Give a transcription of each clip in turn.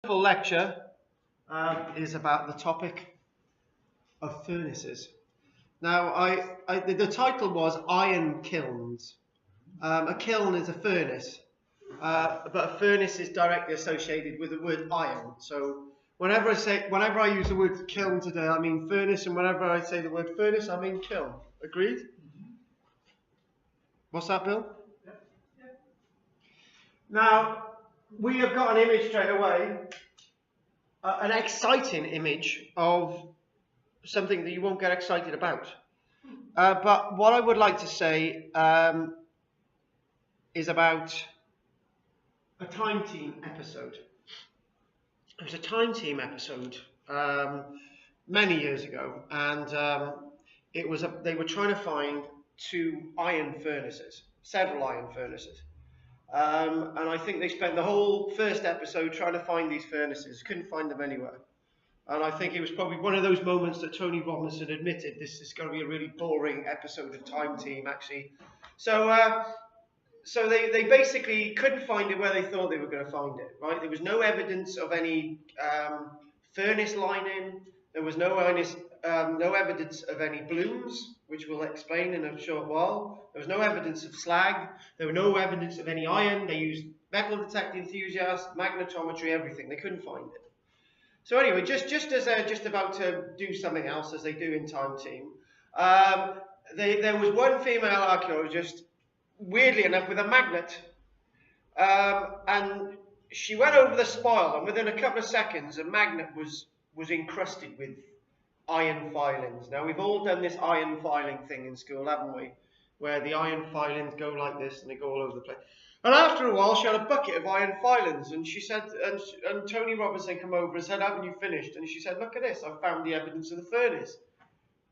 Full lecture is about the topic of furnaces. Now, the title was Iron Kilns. A kiln is a furnace, but a furnace is directly associated with the word iron. So whenever I use the word kiln today, I mean furnace, and whenever I say the word furnace, I mean kiln. Agreed? What's that, Bill? Yeah. Now, we have got an image straight away. An exciting image of something that you won't get excited about. But what I would like to say is about a Time Team episode. It was a Time Team episode many years ago, and they were trying to find several iron furnaces. And I think they spent the whole first episode trying to find these furnaces, couldn't find them anywhere. And I think it was probably one of those moments that Tony Robinson admitted this is going to be a really boring episode of Time Team, actually. So they basically couldn't find it where they thought they were going to find it, right? There was no evidence of any furnace lining. There was no evidence of any blooms, which we'll explain in a short while. There was no evidence of slag. There was no evidence of any iron. They used metal detecting enthusiasts, magnetometry, everything. They couldn't find it. So anyway, just as they're just about to do something else, as they do in Time Team, there was one female archaeologist, weirdly enough, with a magnet, and she went over the spoil, and within a couple of seconds, a magnet was encrusted with iron filings. Now, we've all done this iron filing thing in school, haven't we? Where the iron filings go like this and they go all over the place. And after a while, she had a bucket of iron filings, and she said, and Tony Robinson came over and said, "Haven't you finished?" And she said, "Look at this, I found the evidence of the furnace."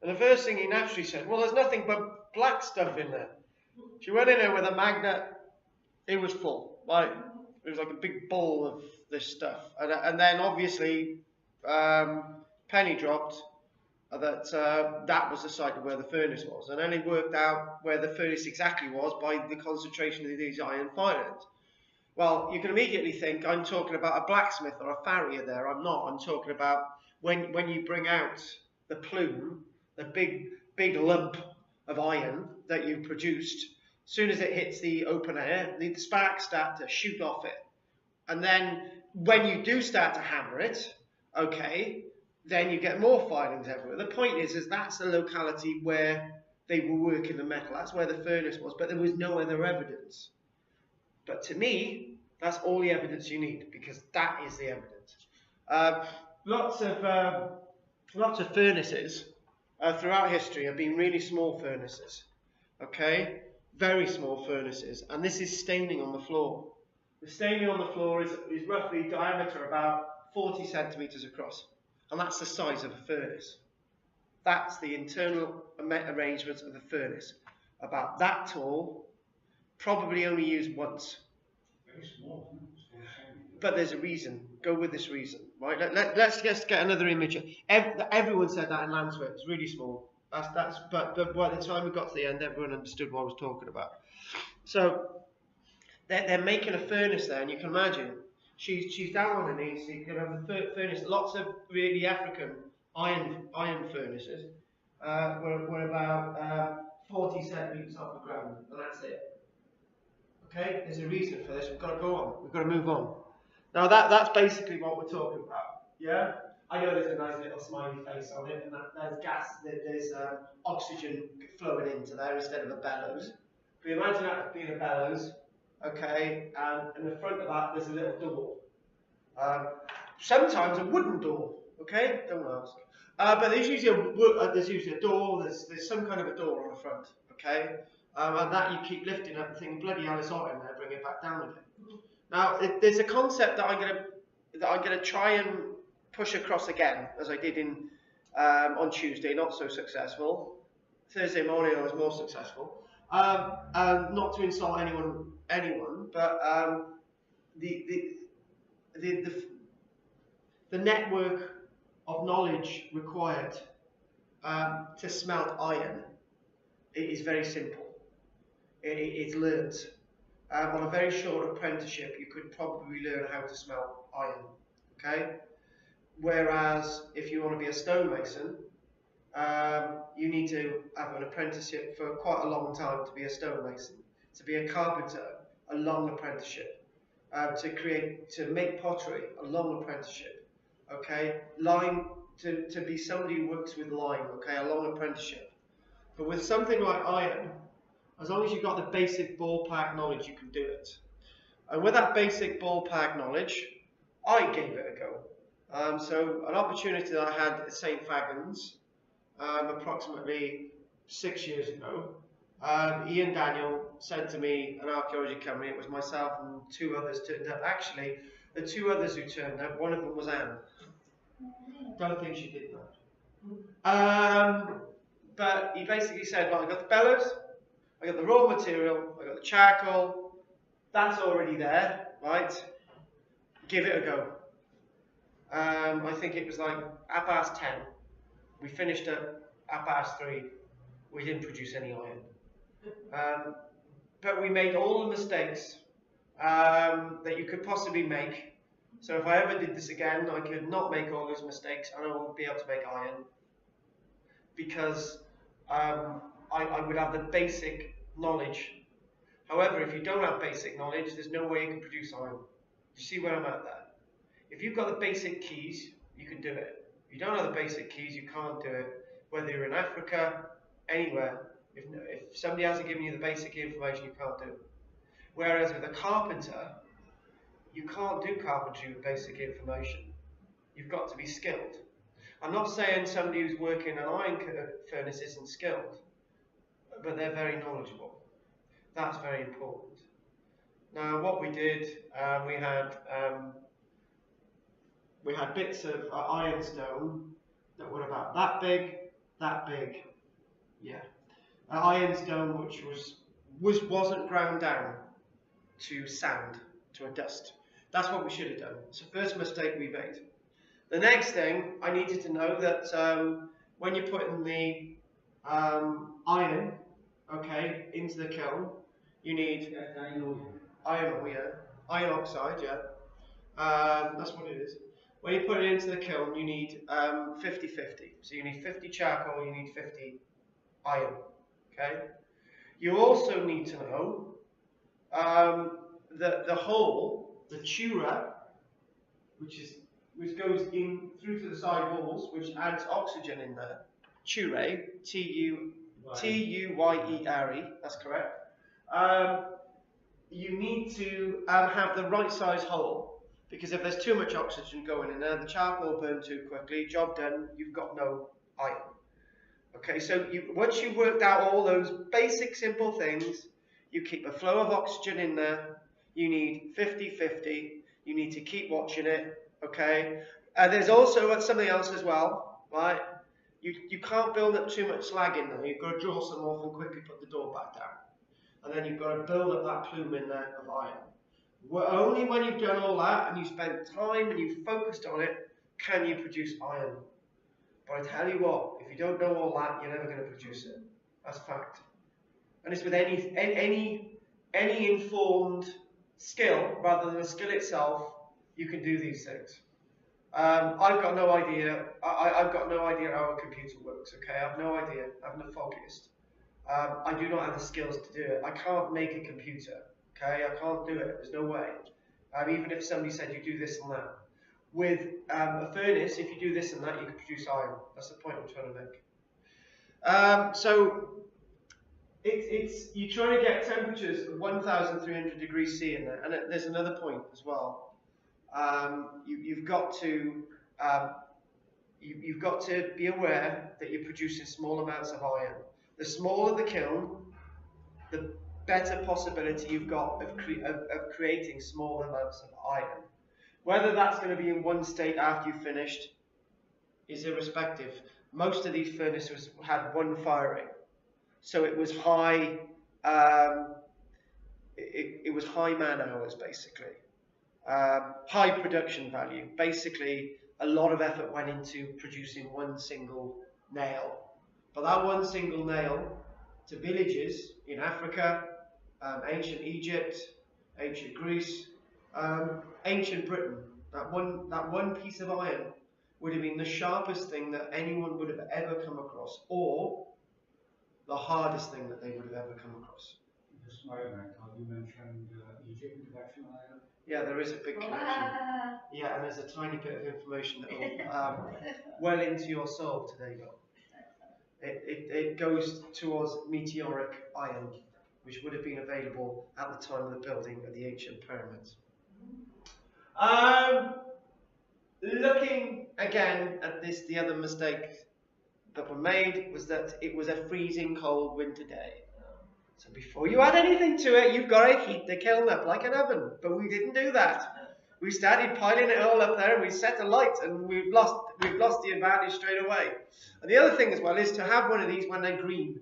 And the first thing he naturally said, "Well, there's nothing but black stuff in there." She went in there with a magnet, it was full. Like, it was like a big ball of this stuff. And then obviously, penny dropped that was the site of where the furnace was. And then he worked out where the furnace exactly was by the concentration of these iron filings. Well, you can immediately think I'm talking about a blacksmith or a farrier there. I'm not. I'm talking about when you bring out the plume, the big lump of iron that you produced, as soon as it hits the open air, the sparks start to shoot off it. And then when you do start to hammer it, okay, then you get more filings everywhere. The point is that's the locality where they were working the metal. That's where the furnace was, but there was no other evidence. But to me, that's all the evidence you need, because that is the evidence. Lots of furnaces throughout history have been really small furnaces, okay? Very small furnaces, and this is staining on the floor. The staining on the floor is roughly diameter about 40 centimeters across. And that's the size of a furnace. That's the internal arrangement of the furnace. About that tall, probably only used once. Very small. But there's a reason. Go with this reason, right? Let's just get another image. Everyone said that in Landsworth. It's really small. But by the time we got to the end, everyone understood what I was talking about. So they're making a furnace there, and you can imagine. She's down on her knees, so you can have a furnace. Lots of really African iron furnaces were about 40 centimeters off the ground, and that's it. Okay, there's a reason for this. We've got to go on. We've got to move on. Now that's basically what we're talking about. Yeah, I know there's a nice little smiley face on it, and there's gas. There's oxygen flowing into there instead of a bellows. But imagine that being a bellows. Okay, and in the front of that there's a little door. Sometimes a wooden door. Okay, don't ask. But there's usually a door. There's some kind of a door on the front. Okay, and that you keep lifting up and thinking, bloody hell, it's hot in there. Bring it back down again. Now there's a concept that I'm gonna try and push across again, as I did on Tuesday. Not so successful. Thursday morning I was more successful. Not to insult anyone, but the network of knowledge required to smelt iron is very simple. It's learnt. On a very short apprenticeship, you could probably learn how to smelt iron Okay? Whereas if you want to be a stonemason, you need to have an apprenticeship for quite a long time to be a stonemason. To be a carpenter, a long apprenticeship. To make pottery, a long apprenticeship. Okay, lime, to be somebody who works with lime. Okay, a long apprenticeship. But with something like iron, as long as you've got the basic ballpark knowledge, you can do it. And with that basic ballpark knowledge, I gave it a go. So an opportunity that I had at St. Fagans, approximately 6 years ago, Ian Daniel said to me, an Archaeology Cymru, it was myself and 2 others turned up. Actually, the 2 others who turned up, one of them was Anne. Don't think she did that. But he basically said, well, I got the bellows, I got the raw material, I got the charcoal, that's already there, right? Give it a go. I think it was like 10:30. We finished at 3:30. We didn't produce any iron. But we made all the mistakes that you could possibly make. So if I ever did this again, I could not make all those mistakes and I would be able to make iron. Because I would have the basic knowledge. However, if you don't have basic knowledge, there's no way you can produce iron. You see where I'm at there? If you've got the basic keys, you can do it. If you don't have the basic keys, you can't do it. Whether you're in Africa, anywhere. If somebody hasn't given you the basic information, you can't do it. Whereas with a carpenter, you can't do carpentry with basic information. You've got to be skilled. I'm not saying somebody who's working an iron furnace isn't skilled, but they're very knowledgeable. That's very important. Now, what we did, we had bits of ironstone that were about that big, yeah. Ironstone which wasn't ground down to sand, to a dust. That's what we should have done. It's the first mistake we made. The next thing, I needed to know that when you put in the iron, okay, into the kiln, you need iron oxide, yeah. That's what it is. When you put it into the kiln, you need 50-50. So you need 50 charcoal, you need 50 iron. Okay. You also need to know that the hole, the tura, which goes in through to the side walls, which adds oxygen in there. Ture, T-U-Y-E-R-E. That's correct. You need to have the right size hole. Because if there's too much oxygen going in there, the charcoal will burn too quickly, job done, you've got no iron. Okay, so once you've worked out all those basic simple things, you keep a flow of oxygen in there, you need 50-50, you need to keep watching it, okay? There's also something else as well, right? You can't build up too much slag in there, you've got to draw some off and quickly put the door back down. And then you've got to build up that plume in there of iron. Only when you've done all that and you spent time and you've focused on it, can you produce iron. But I tell you what, if you don't know all that, you're never going to produce it. That's fact. And it's with any informed skill, rather than the skill itself, you can do these things. I've got no idea. I've got no idea how a computer works. Okay, I have no idea. I'm the foggiest. I do not have the skills to do it. I can't make a computer. Okay, I can't do it. There's no way. Even if somebody said you do this and that. With a furnace, if you do this and that, you can produce iron. That's the point I'm trying to make. So you're trying to get temperatures of 1,300 degrees C in there, and there's another point as well. You've got to be aware that you're producing small amounts of iron. The smaller the kiln, the better possibility you've got of creating small amounts of iron. Whether that's going to be in one state after you've finished is irrespective. Most of these furnaces had one firing, so it was high. It was high man hours basically, high production value. Basically, a lot of effort went into producing one single nail. But that one single nail to villages in Africa, ancient Egypt, ancient Greece, ancient Britain, that one piece of iron would have been the sharpest thing that anyone would have ever come across, or the hardest thing that they would have ever come across. Just my you mentioned Egypt connection iron. Yeah, there is a big connection. Yeah, and there's a tiny bit of information that will well into your soul today, Bill. It goes towards meteoric iron, which would have been available at the time of the building of the ancient pyramids. Looking again at this, the other mistake that were made was that it was a freezing cold winter day. So before you add anything to it, you've got to heat the kiln up like an oven. But we didn't do that. We started piling it all up there, and we set a light, and we've lost the advantage straight away. And the other thing as well is to have one of these when they're green.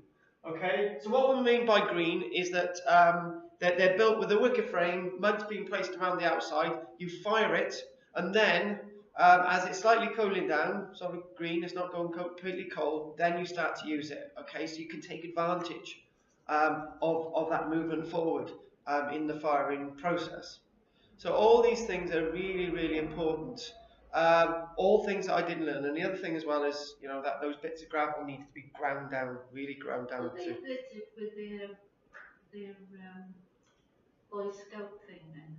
Okay. So what we mean by green is that they're built with a wicker frame, mud's being placed around the outside. You fire it, and then as it's slightly cooling down, sort of green, it's not going completely cold, then you start to use it. Okay. So you can take advantage of that movement forward in the firing process. So all these things are really, really important. All things that I didn't learn, and the other thing as well is, you know, that those bits of gravel need to be ground down, really ground down. Well, they split it with their Boy Scout thing then.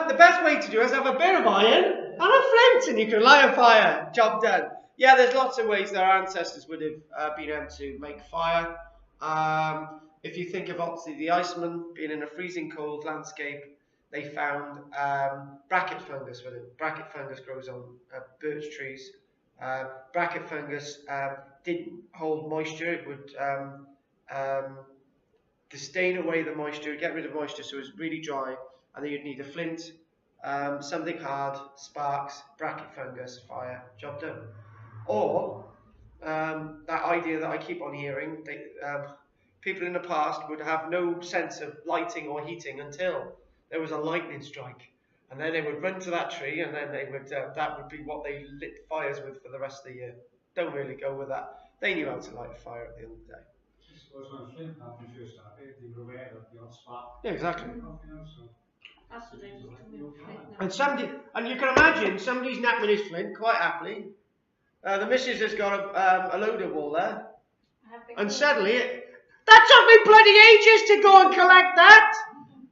The best way to do it is have a bit of iron and a flint, and you can light a fire. Job done. Yeah, there's lots of ways that our ancestors would have been able to make fire. If you think of obviously the Iceman being in a freezing cold landscape, they found bracket fungus with it. Bracket fungus grows on birch trees. Bracket fungus didn't hold moisture. It would disdain away the moisture, get rid of moisture, so it was really dry. And then you'd need a flint, something hard, sparks, bracket fungus, fire, job done. Or that idea that I keep on hearing, people in the past would have no sense of lighting or heating until there was a lightning strike, and then they would run to that tree, and then they would that would be what they lit fires with for the rest of the year. Don't really go with that. They knew how to light a fire at the end of the day. I suppose when flint happened first started, they were aware that the odd spark. Yeah, exactly. That's what I was And and you can imagine somebody's napping his flint quite happily. The missus has got a load of wool there, and suddenly that took me bloody ages to go and collect that.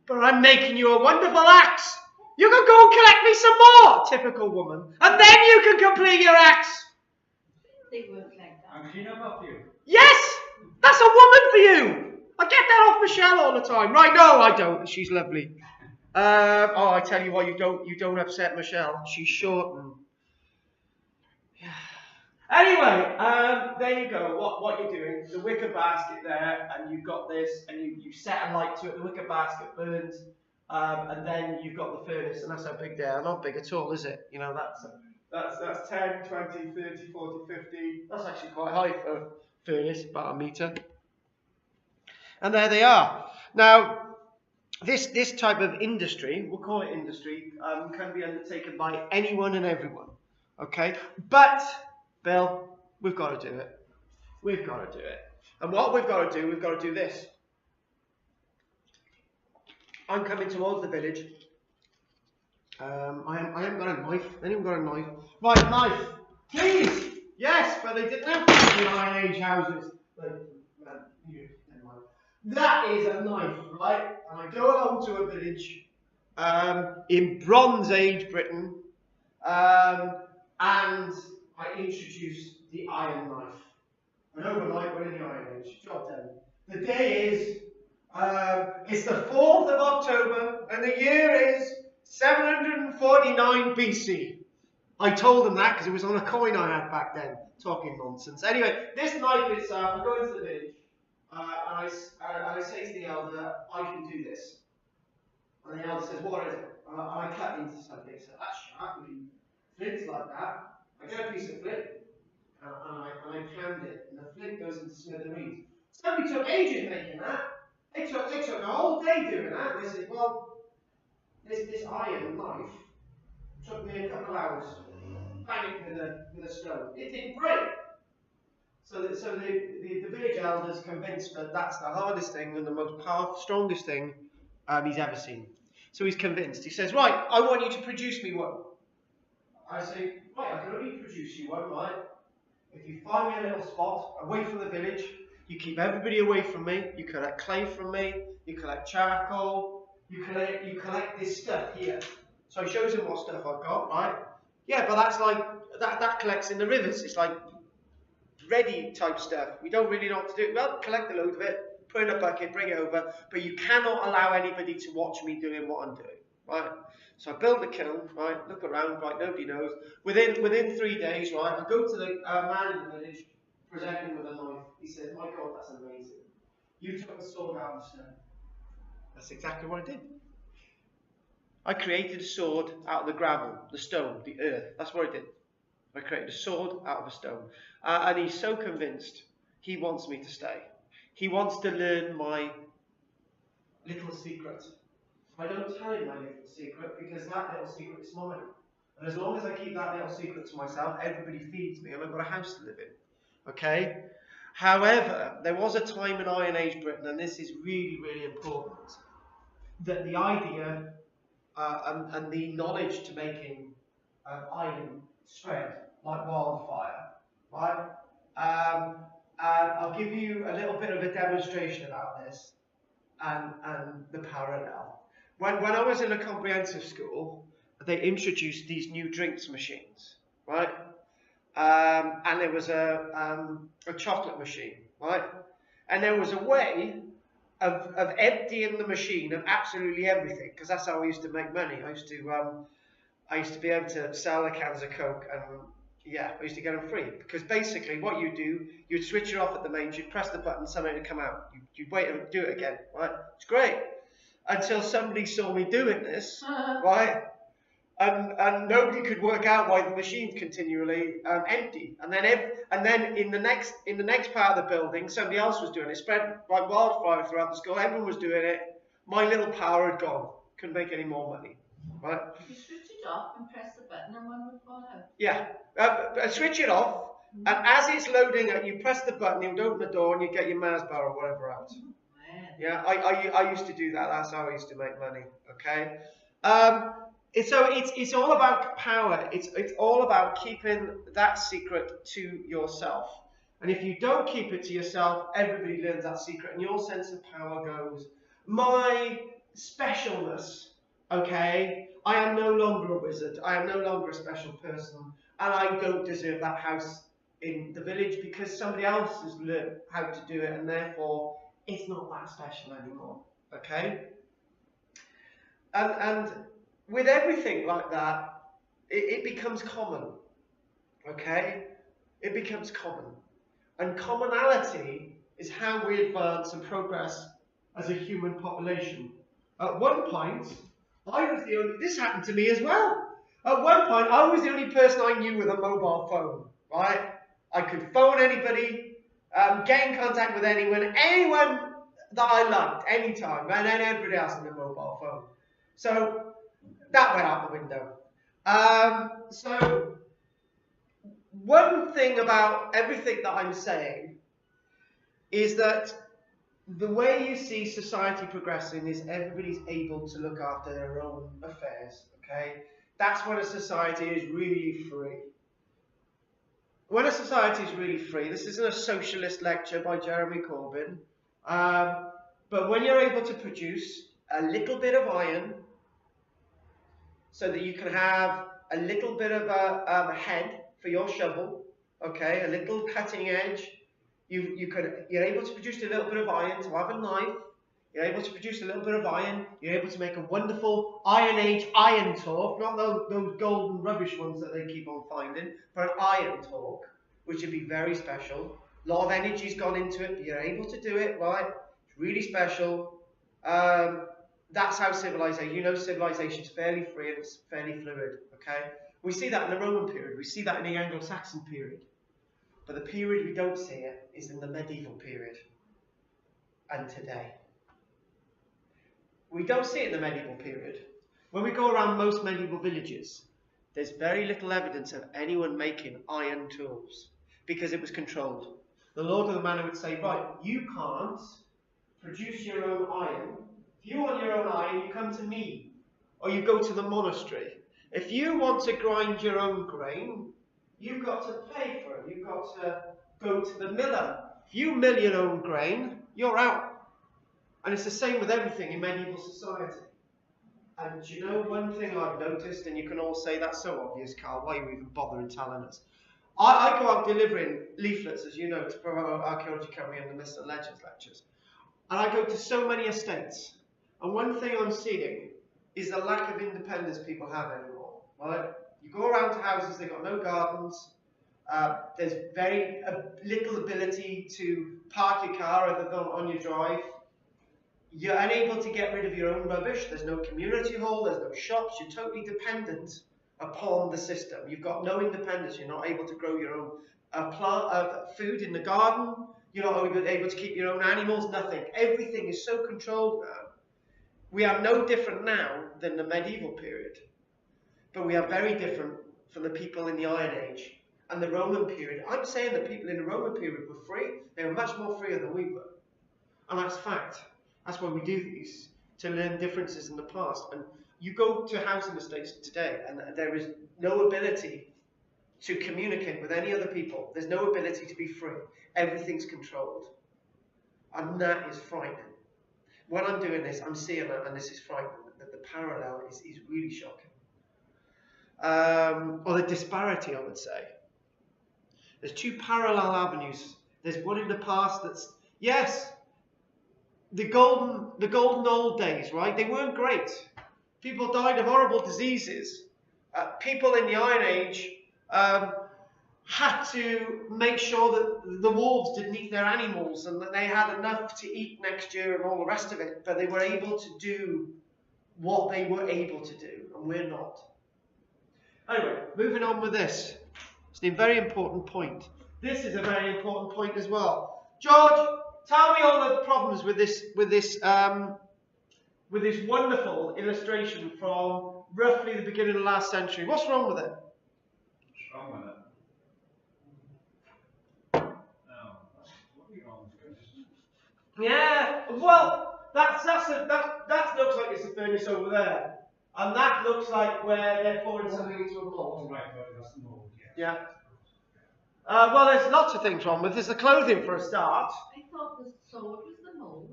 But I'm making you a wonderful axe. You can go and collect me some more, typical woman, and then you can complete your axe. They work like that. And clean up after you. Yes, that's a woman for you. I get that off Michelle all the time. Right? No, I don't. She's lovely. Oh, I tell you what, you don't upset Michelle. She's short and. Yeah. Anyway, there you go. What you're doing? The wicker basket there, and you've got this, and you set a light to it. The wicker basket burns, and then you've got the furnace, and that's how big they are. Not big at all, is it? You know, that's 10, 20, 30, 40, 50. That's actually quite high for a furnace, about a metre. And there they are. Now, this type of industry, we'll call it industry, can be undertaken by anyone and everyone. Okay, but Bill, we've got to do it. We've got to do it. And what we've got to do, we've got to do this. I'm coming towards the village. I haven't got a knife. Anyone got a knife? Right, knife. Please. Yes, but they didn't have that in Iron Age houses. That is a knife, right? And I go along to a village in Bronze Age Britain, and I introduce the iron knife. And overnight, we're in the Iron Age. Job done. The day is, it's the 4th of October, and the year is 749 BC. I told them that because it was on a coin I had back then, talking nonsense. Anyway, this knife itself, I go into the village, and I say to the elder, I can do this. And the elder says, what is it? And I cut into something. So that's sharp. Flint's like that. I get a piece of flint, and I pound it, and the flint goes into smithereens. Somebody took ages making that. They took a whole day doing that. And they said, well, this iron knife took me a couple hours. Bang it with a stone. It didn't break. So the village elder's convinced that that's the hardest thing and the most strongest thing he's ever seen. So he's convinced. He says, right, I want you to produce me one. I say, right, I can only produce you one, right? If you find me a little spot away from the village, you keep everybody away from me, you collect clay from me, you collect charcoal, you collect this stuff here. So he shows him what stuff I've got, right? Yeah, but that's like, that collects in the rivers. It's like ready type stuff. We don't really know what to do. Well, collect a load of it, put it in a bucket, bring it over, but you cannot allow anybody to watch me doing what I'm doing, right? So I build the kiln, right? Look around, right? Nobody knows. Within 3 days, right? I go to the man in the village, present him with a knife. He says, "My God, that's amazing. You took a sword out of the stone." That's exactly what I did. I created a sword out of the gravel, the stone, the earth. That's what I did. I created a sword out of a stone. And he's so convinced he wants me to stay. He wants to learn my little secret. I don't tell him my little secret because that little secret is mine. And as long as I keep that little secret to myself, everybody feeds me and I've got a house to live in. Okay? However, there was a time in Iron Age Britain, and this is really, really important, that the idea and the knowledge to making iron spread like wildfire, right? And I'll give you a little bit of a demonstration about this and the parallel. When I was in a comprehensive school, they introduced these new drinks machines, right? And there was a chocolate machine, right? And there was a way of emptying the machine of absolutely everything, because that's how I used to make money. I used to be able to sell the cans of Coke, and yeah, I used to get them free. Because basically what you do, you'd switch it off at the mains, you'd press the button, something would come out. You'd wait and do it again, right? It's great. Until somebody saw me doing this, right? And nobody could work out why the machine's continually empty. And then in the next part of the building, somebody else was doing it. It spread like wildfire throughout the school. Everyone was doing it. My little power had gone. Couldn't make any more money. Right? You switch it off and press the button and one would fall out. Yeah. Switch it off, and as it's loading, you press the button, you would open the door, and you get your Mars bar or whatever out. Yeah, I used to do that. That's how I used to make money. Okay. It's all about power. It's all about keeping that secret to yourself. And if you don't keep it to yourself, everybody learns that secret, and your sense of power goes. My specialness. Okay, I am no longer a wizard. I am no longer a special person, and I don't deserve that house in the village because somebody else has learned how to do it, and therefore it's not that special anymore. Okay, and with everything like that, it becomes common. Okay, it becomes common, and commonality is how we advance and progress as a human population. At one point, this happened to me as well. At one point, I was the only person I knew with a mobile phone, right? I could phone anybody, get in contact with anyone that I liked, anytime, and then everybody else had a mobile phone. So, that went out the window. So, one thing about everything that I'm saying is that the way you see society progressing is everybody's able to look after their own affairs, okay? That's when a society is really free. When a society is really free, this isn't a socialist lecture by Jeremy Corbyn, but when you're able to produce a little bit of iron so that you can have a little bit of a head for your shovel, okay, a little cutting edge, you're able to produce a little bit of iron to have a knife. You're able to produce a little bit of iron. You're able to make a wonderful Iron Age iron torque, not those golden rubbish ones that they keep on finding, but an iron torque, which would be very special. A lot of energy's gone into it, but you're able to do it, right? It's really special. That's how civilization, civilization's fairly free and it's fairly fluid, okay? We see that in the Roman period. We see that in the Anglo-Saxon period. But the period we don't see it is in the medieval period and today. We don't see it in the medieval period. When we go around most medieval villages, there's very little evidence of anyone making iron tools because it was controlled. The Lord of the Manor would say, right, you can't produce your own iron. If you want your own iron, you come to me or you go to the monastery. If you want to grind your own grain, you've got to pay for it. You've got to go to the miller. If you mill your own grain, you're out. And it's the same with everything in medieval society. And you know, one thing I've noticed, and you can all say that's so obvious, Carl, why are you even bothering telling us? I go out delivering leaflets, as you know, to promote Archaeology Cymru and the Mr. Ledgers lectures. And I go to so many estates. And one thing I'm seeing is the lack of independence people have anymore. Right? You go around to houses, they've got no gardens. There's very little ability to park your car other than on your drive. You're unable to get rid of your own rubbish. There's no community hall, there's no shops. You're totally dependent upon the system. You've got no independence. You're not able to grow your own food in the garden. You're not able to keep your own animals, nothing. Everything is so controlled now. We are no different now than the medieval period. But we are very different from the people in the Iron Age and the Roman period. I'm saying that people in the Roman period were free. They were much more freer than we were. And that's fact. That's why we do these, to learn differences in the past. And you go to housing estates today and there is no ability to communicate with any other people. There's no ability to be free. Everything's controlled. And that is frightening. When I'm doing this, I'm seeing that, and this is frightening. That the parallel is really shocking. Or the disparity, I would say. There's two parallel avenues. There's one in the past that's, yes, the golden old days, right? They weren't great. People died of horrible diseases. People in the Iron Age had to make sure that the wolves didn't eat their animals and that they had enough to eat next year and all the rest of it. But they were able to do what they were able to do, and we're not. Anyway, moving on with this. It's a very important point. This is a very important point as well. George, tell me all the problems with this wonderful illustration from roughly the beginning of the last century. What's wrong with it? What's wrong with it? Oh, what are you wrong with? Yeah, well, that looks like it's a furnace over there. And that looks like where they're pouring something into a mold. Oh, right, that's the mold, yeah. Well, there's lots of things wrong with it. There's the clothing for a start. I thought the sword was the mould.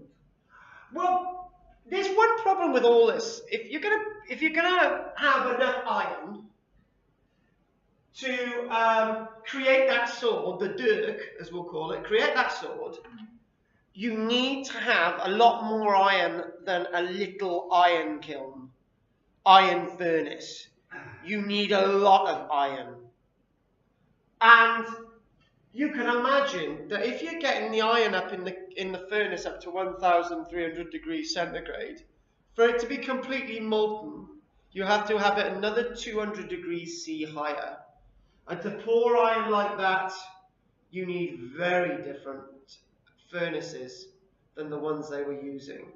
Well, there's one problem with all this. If you're gonna have enough iron to create that sword, the dirk, as we'll call it, create that sword, you need to have a lot more iron than a little iron kiln, iron furnace. You need a lot of iron. And you can imagine that if you're getting the iron up in the furnace up to 1,300 degrees centigrade, for it to be completely molten, you have to have it another 200 degrees C higher. And to pour iron like that, you need very different furnaces than the ones they were using.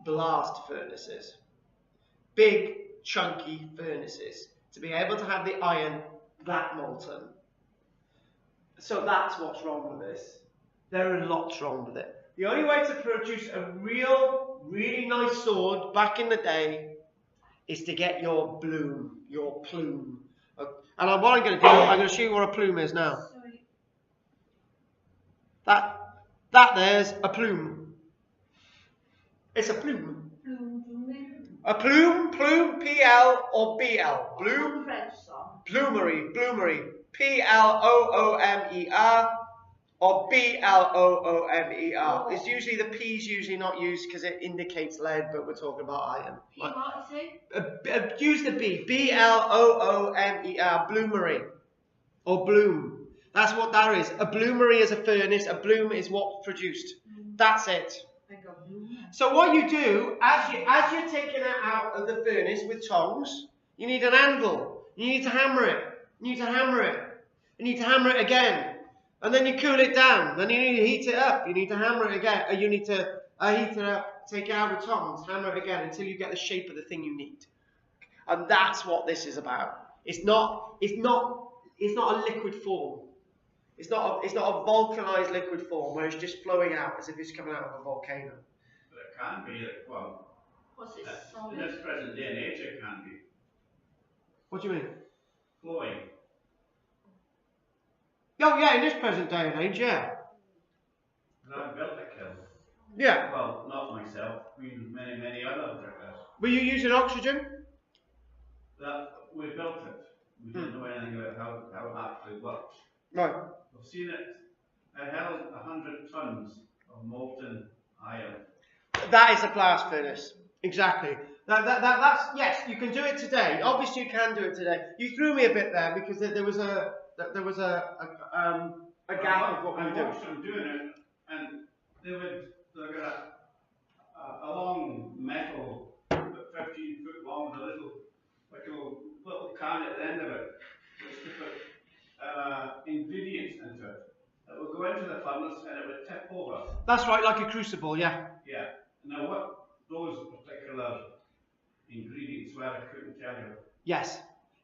Blast furnaces. Big, chunky furnaces to be able to have the iron that molten. So that's what's wrong with this. There are lots wrong with it. The only way to produce a really nice sword back in the day is to get your plume. And what I'm going to do, I'm going to show you what a plume is now. Sorry. That there's a plume. It's a plume. A plume, P-L or B-L. Plume. French song. Bloomery. P-L-O-O-M-E-R or B-L-O-O-M-E-R. It's usually the P's usually not used because it indicates lead, but we're talking about iron. What is it? Use the B. B-L-O-O-M-E-R. Bloomery or bloom. That's what that is. A bloomery is a furnace. A bloom is what's produced. That's it. So what you do, as you're taking it out of the furnace with tongs, you need an anvil. You need to hammer it. You need to hammer it. You need to hammer it again. And then you cool it down. Then you need to heat it up. You need to hammer it again. You need to heat it up, take it out with tongs, hammer it again until you get the shape of the thing you need. And that's what this is about. It's not a liquid form. It's not a vulcanized liquid form where it's just flowing out as if it's coming out of a volcano. But it can be, well, What's it? in this present day and age it can be. What do you mean? Flowing. Oh yeah, in this present day and age, yeah. And I built a kiln. Yeah. Well, not myself, many other bricklayers. Were you using oxygen? That we built it. We didn't know anything about how it actually works. Right. I've seen it. It held 100 tons of molten iron. That is a blast furnace. Exactly. That's yes. You can do it today. Obviously, you can do it today. You threw me a bit there because there was a gap of what we were doing. I watched them doing it, and they got a long metal, 15 foot long, with a little can at the end of it, which to put ingredients into it. It would go into the furnace and it would tip over. That's right, like a crucible, yeah. Yeah. Now what those particular ingredients were, I couldn't tell you. Yes.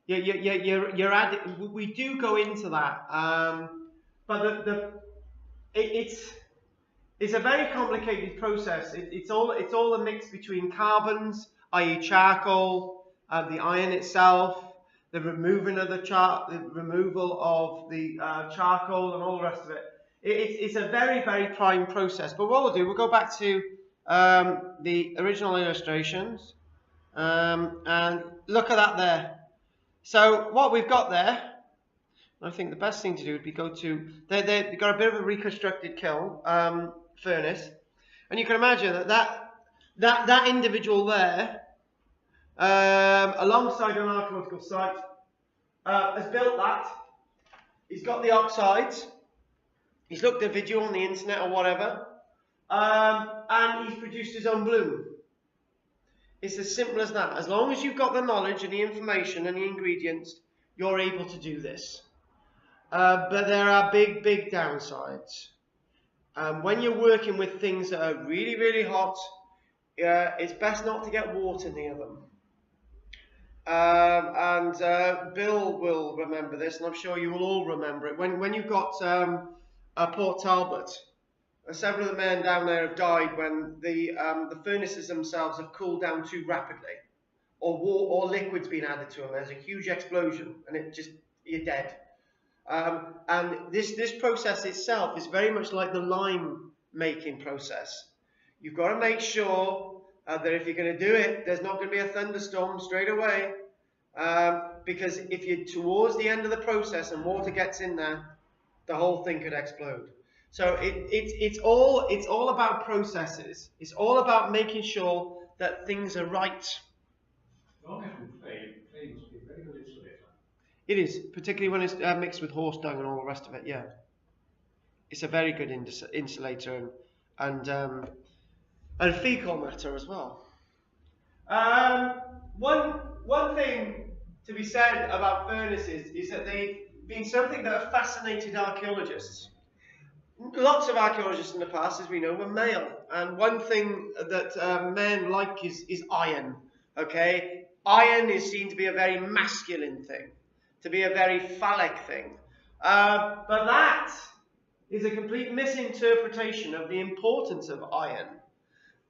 You're adding. We do go into that, but it's a very complicated process. It's all a mix between carbons, i.e. charcoal, the iron itself, the removal of the charcoal, and all the rest of it. It's a very, very prime process. But what we'll do, we'll go back to the original illustrations and look at that there. So what we've got there, I think the best thing to do would be go to, they've got a bit of a reconstructed kiln furnace, and you can imagine that individual there, alongside an archaeological site, has built that. He's got the oxides. He's looked at a video on the internet or whatever, and he's produced his own bloom. It's as simple as that. As long as you've got the knowledge and the information and the ingredients, you're able to do this. But there are big, big downsides. When you're working with things that are really, really hot, it's best not to get water near them. Bill will remember this, and I'm sure you will all remember it. When you've got Port Talbot, several of the men down there have died when the furnaces themselves have cooled down too rapidly, or liquid's been added to them. There's a huge explosion, and you're dead. And this process itself is very much like the lime making process. You've got to make sure that if you're going to do it, there's not going to be a thunderstorm straight away, because if you're towards the end of the process and water gets in there, the whole thing could explode. So it's all about processes. It's all about making sure that things are right. Clay must be a very good insulator. It is, particularly when it's mixed with horse dung and all the rest of it. Yeah, it's a very good insulator and fecal matter as well. One thing to be said about furnaces is that they've been something that have fascinated archaeologists. Lots of archaeologists in the past, as we know, were male, and one thing that men like is iron. Okay, iron is seen to be a very masculine thing, to be a very phallic thing, but that is a complete misinterpretation of the importance of iron.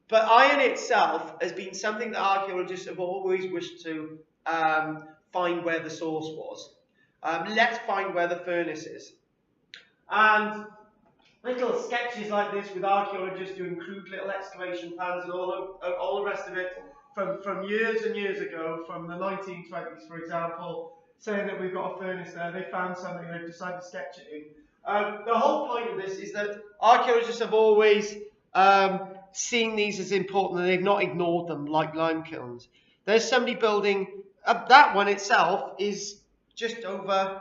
But iron itself has been something that archaeologists have always wished to find where the source was. Let's find where the furnace is. And little sketches like this with archaeologists doing crude little excavation plans and all the rest of it from years and years ago, from the 1920s, for example, saying that we've got a furnace there. They found something, they've decided to sketch it in. The whole point of this is that archaeologists have always seen these as important, and they've not ignored them like lime kilns. There's somebody building, that one itself is just over,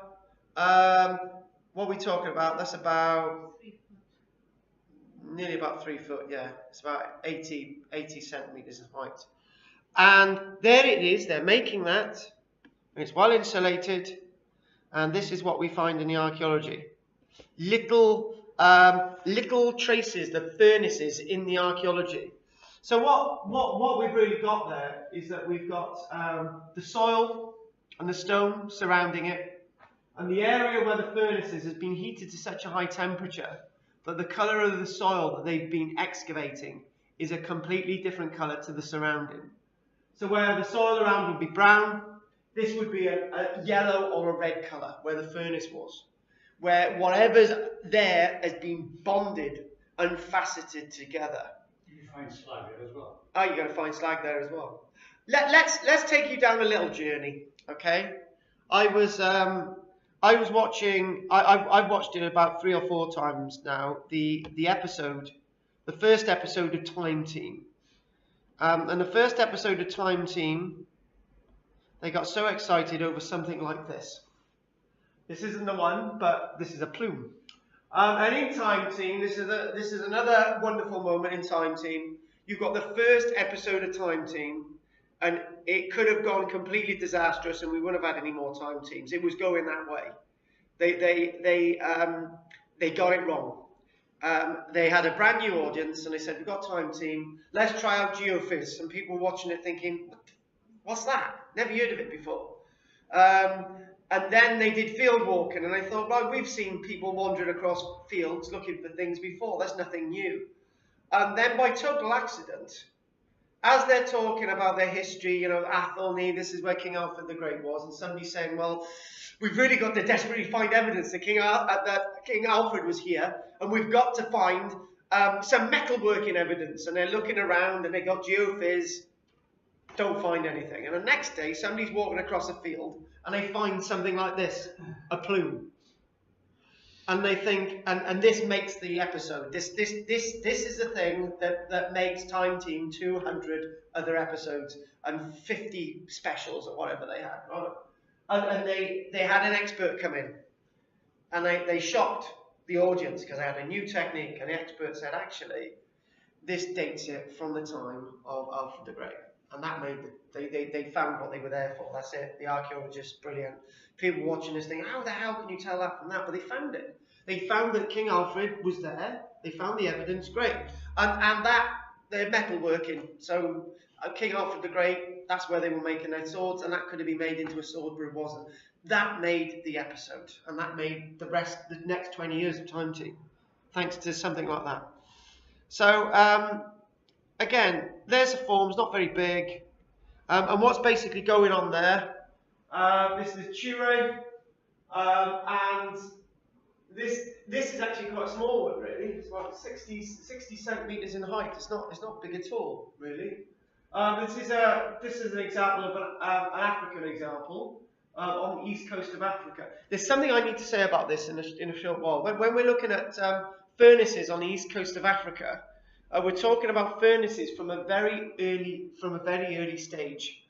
what are we talking about? That's about nearly about 3 foot, yeah. It's about 80 centimetres in height. And there it is, they're making that, and it's well insulated, and this is what we find in the archaeology. Little traces, the furnaces in the archaeology. So what we've really got there is that we've got the soil and the stone surrounding it, and the area where the furnace is has been heated to such a high temperature that the colour of the soil that they've been excavating is a completely different colour to the surrounding. So where the soil around would be brown, this would be a yellow or a red colour where the furnace was, where whatever's there has been bonded and faceted together. You find slag there as well. Oh, you're going to find slag there as well. Let's take you down a little journey, okay? I've watched it about 3 or 4 times now. The first episode of Time Team, and the first episode of Time Team, they got so excited over something like this. This isn't the one, but this is a plume. And in Time Team, this is another wonderful moment in Time Team. You've got the first episode of Time Team, and it could have gone completely disastrous, and we wouldn't have had any more Time Teams. It was going that way. They got it wrong. They had a brand new audience, and they said, "We've got Time Team. Let's try out geophys." And people watching it thinking, "What's that? Never heard of it before." And then they did field walking, and I thought, well, we've seen people wandering across fields looking for things before. That's nothing new. And then by total accident, as they're talking about their history, you know, Athelney, this is where King Alfred the Great was, and somebody's saying, well, we've really got to desperately find evidence that King Alfred was here, and we've got to find some metalworking evidence. And they're looking around, and they got geophys, don't find anything. And the next day, somebody's walking across a field, and they find something like this, a plume. And they think, and this makes the episode. This is the thing that makes Time Team 200 other episodes and 50 specials or whatever they had. Right? And they had an expert come in, and they shocked the audience because they had a new technique, and the expert said, actually, this dates it from the time of Alfred the Great. And that made they found what they were there for. That's it. The archaeologists, brilliant. People watching this thing, how the hell can you tell that from that? But they found it. They found that King Alfred was there. They found the evidence. Great. And that they're metalworking. So King Alfred the Great, that's where they were making their swords, and that could have been made into a sword, but it wasn't. That made the episode, and that made the next 20 years of Time Team, thanks to something like that. So again, there's the forms, not very big. And what's basically going on there, this is Chure, and this is actually quite a small one, really. It's about 60 centimetres in height. It's not big at all, really. This is an example of an African example on the east coast of Africa. There's something I need to say about this in a short while. When we're looking at furnaces on the east coast of Africa, we're talking about furnaces from a very early stage.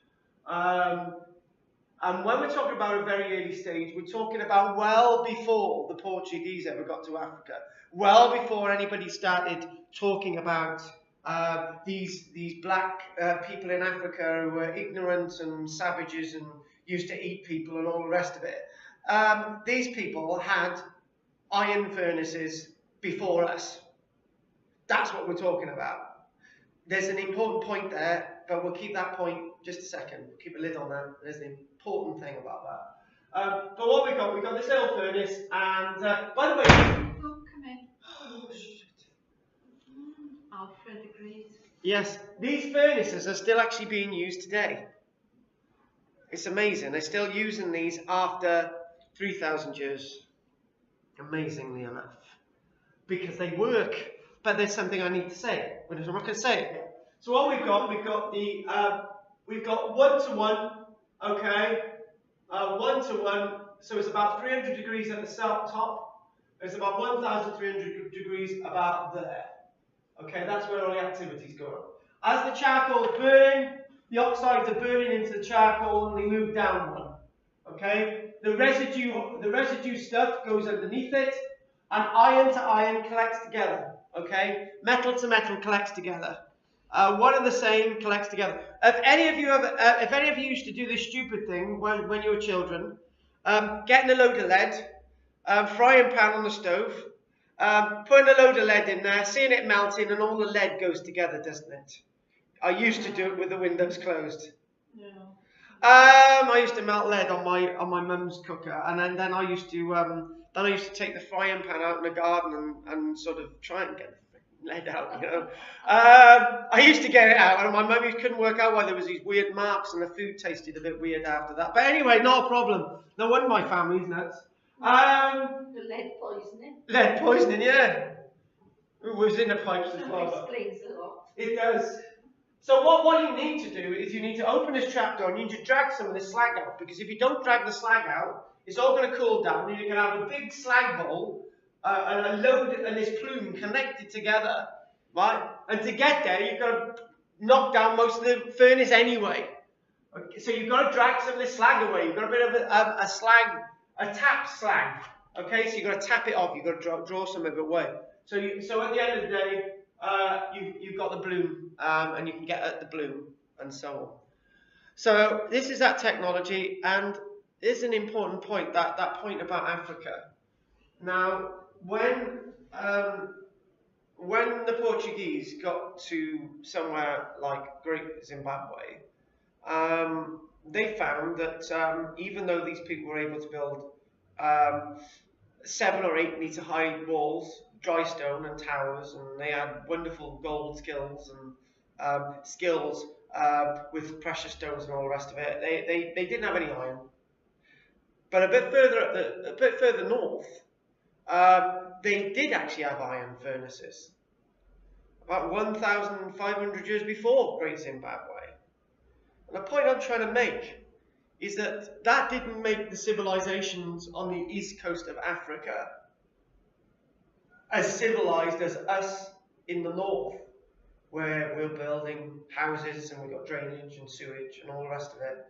And when we're talking about a very early stage, we're talking about well before the Portuguese ever got to Africa, well before anybody started talking about these black people in Africa who were ignorant and savages and used to eat people and all the rest of it. These people had iron furnaces before us. That's what we're talking about. There's an important point there, but we'll keep that point just a second. We'll keep a lid on that. There's an important thing about that. But what we've got this little furnace, and by the way... Oh, come in. Oh, shit. Alfred the Great. Yes, these furnaces are still actually being used today. It's amazing. They're still using these after 3,000 years. Amazingly enough. Because they work. But there's something I need to say. But I'm not going to say it yet. So what we've got we've got 1:1, okay? 1:1. So it's about 300 degrees at the top. It's about 1,300 degrees about there. Okay, that's where all the activity's going on. As the charcoal is burning, the oxides are burning into the charcoal and they move downward. Okay? The residue stuff goes underneath it, and iron to iron collects together. Okay? Metal to metal collects together. One and the same collects together. If any of you used to do this stupid thing when you were children, getting a load of lead, frying pan on the stove, putting a load of lead in there, seeing it melting, and all the lead goes together, doesn't it? I used to do it with the windows closed. No. I used to melt lead on my mum's cooker, and then I used to take the frying pan out in the garden and sort of try and get lead out, you know. I used to get it out, and my mum couldn't work out why there was these weird marks, and the food tasted a bit weird after that. But anyway, not a problem. No wonder my family's nuts. The lead poisoning. Lead poisoning, yeah. It was in the pipes as That well. explains a lot. It does. So what you need to do is you need to open this trapdoor and you need to drag some of this slag out, because if you don't drag the slag out, it's all going to cool down and you're going to have a big slag bowl and a load and this plume connected together, right? And to get there, you've got to knock down most of the furnace anyway. Okay, so you've got to drag some of this slag away. You've got a bit of a slag, a tap slag. Okay, so you've got to tap it off. You've got to draw some of it away. So at the end of the day, you've got the bloom, and you can get at the bloom, and so on. So this is that technology, and this is an important point, that point about Africa. Now, when the Portuguese got to somewhere like Great Zimbabwe, they found that even though these people were able to build 7 or 8 meter high walls, dry stone and towers, and they had wonderful gold skills and skills with precious stones and all the rest of it. They didn't have any iron. But a bit further north, they did actually have iron furnaces. About 1,500 years before Great Zimbabwe. And the point I'm trying to make is that didn't make the civilizations on the east coast of Africa as civilized as us in the north, where we're building houses and we've got drainage and sewage and all the rest of it.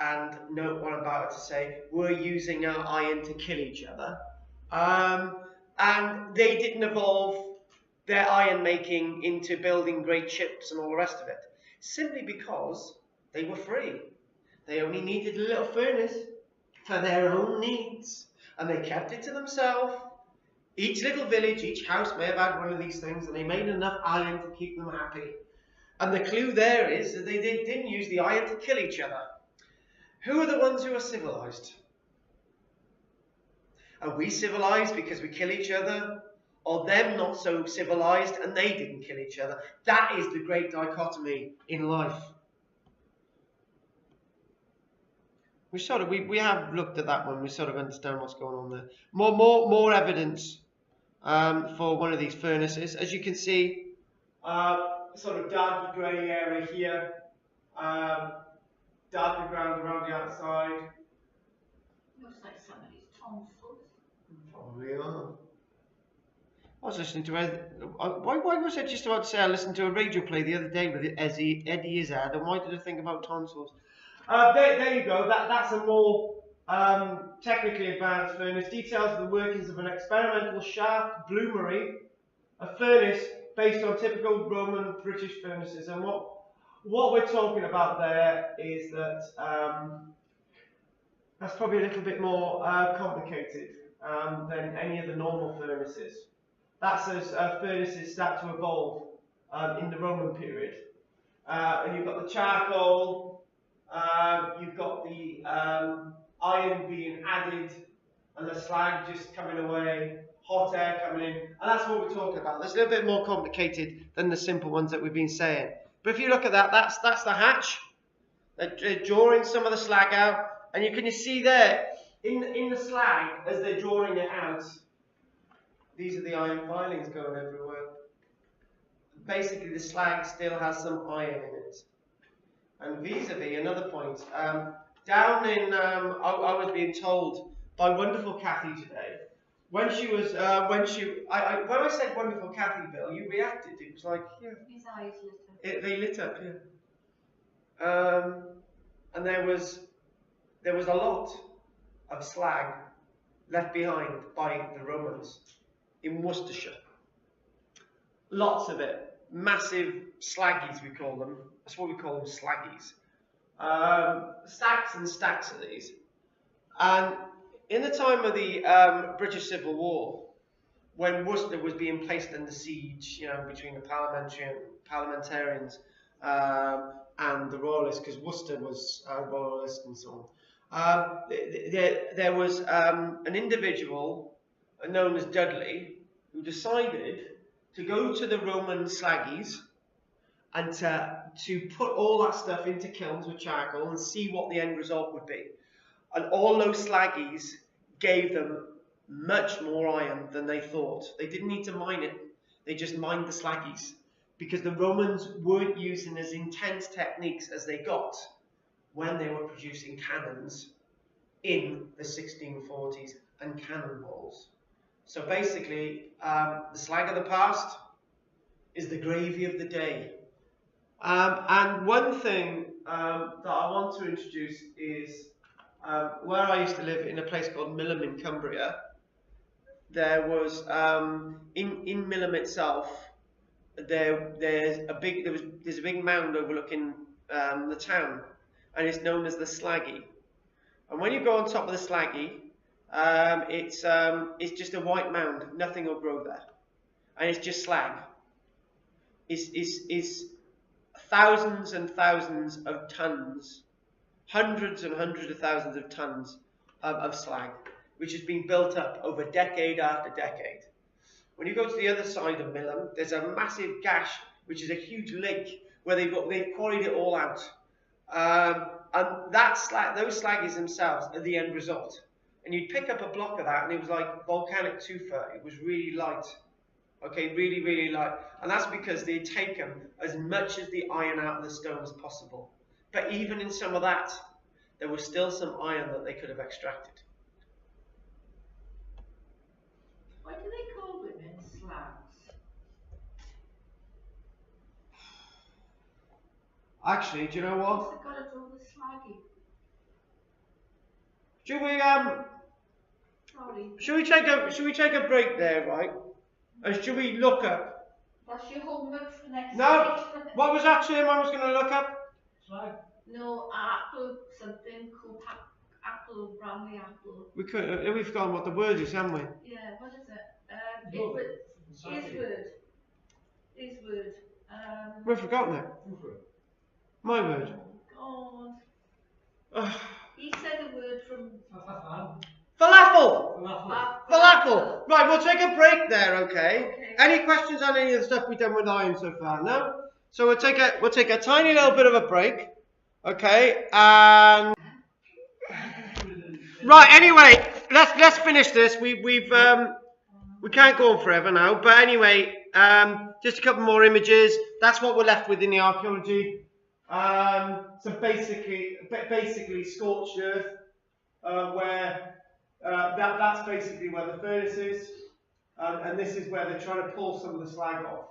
And note what I'm about to say, we're using our iron to kill each other. And they didn't evolve their iron making into building great ships and all the rest of it, simply because they were free. They only needed a little furnace for their own needs, and they kept it to themselves. Each little village, each house may have had one of these things, and they made enough iron to keep them happy. And the clue there is that they didn't use the iron to kill each other. Who are the ones who are civilized? Are we civilized because we kill each other? Or them not so civilized and they didn't kill each other? That is the great dichotomy in life. We have looked at that one. We sort of understand what's going on there. More evidence for one of these furnaces. As you can see, sort of darky grey area here, darker ground around the outside. Looks like somebody's tonsils. Probably are. I was listening to why was I just about to say I listened to a radio play the other day with Eddie Izzard, and why did I think about tonsils? There you go. That's a more technically advanced furnace. Details of the workings of an experimental shaft bloomery, a furnace based on typical Roman British furnaces. And what we're talking about there is that that's probably a little bit more complicated than any of the normal furnaces. That's as furnaces start to evolve in the Roman period. And you've got the charcoal, you've got the iron being added, and the slag just coming away, hot air coming in, and that's what we're talking about. That's a little bit more complicated than the simple ones that we've been saying. But if you look at that, that's the hatch. They're drawing some of the slag out, and you can see there, in the slag, as they're drawing it out, these are the iron filings going everywhere. Basically, the slag still has some iron in it. And vis-a-vis, another point, down in, I was being told by wonderful Kathy today, when I said wonderful Kathy, Bill, you reacted. It was like, yeah. His eyes lit up. They lit up, yeah. And there was a lot of slag left behind by the Romans in Worcestershire. Lots of it. Massive slaggies, we call them. That's what we call them, slaggies. Stacks and stacks of these. And in the time of the British Civil War, when Worcester was being placed under siege, you know, between the parliamentarians and the royalists, because Worcester was royalist and so on. There was an individual known as Dudley who decided to go to the Roman slaggies and to put all that stuff into kilns with charcoal and see what the end result would be. And all those slaggies gave them much more iron than they thought. They didn't need to mine it, they just mined the slaggies, because the Romans weren't using as intense techniques as they got when they were producing cannons in the 1640s and cannonballs. So basically, the slag of the past is the gravy of the day. And one thing that I want to introduce is where I used to live in a place called Millom in Cumbria. There was in Millom itself. There's a big mound overlooking the town, and it's known as the Slaggy. And when you go on top of the Slaggy, it's just a white mound. Nothing will grow there, and it's just slag. It's thousands and thousands of tons, hundreds and hundreds of thousands of tons of slag, which has been built up over decade after decade. When you go to the other side of Millom, there's a massive gash, which is a huge lake where they've quarried it all out, and that slag, those slaggies themselves are the end result. And you'd pick up a block of that, and it was like volcanic tufa. It was really light. Okay, really, really light. And that's because they'd taken as much of the iron out of the stone as possible. But even in some of that, there was still some iron that they could have extracted. Why do they call women slags? Actually, do you know what? What's it got to do with slaggy? Should we take a break there, right? And should we look up? That's your homework for next No. week. What was that term I was going to look up? Slag. No, apple something called apple, Bramley apple. We've forgotten what the word is, haven't we? Yeah, what is it? No. His word. We've forgotten it. My word. Oh Ugh. God. He said a word from Falafel! Falafel. Falafel! Right, we'll take a break there, okay? Okay. Any questions on any of the stuff we've done with iron so far? No? So we'll take a tiny little bit of a break. Okay, and right, anyway, let's finish this. We can't go on forever now, but anyway, just a couple more images. That's what we're left with in the archaeology. So basically scorched earth, where that's basically where the furnace is, and this is where they're trying to pull some of the slag off.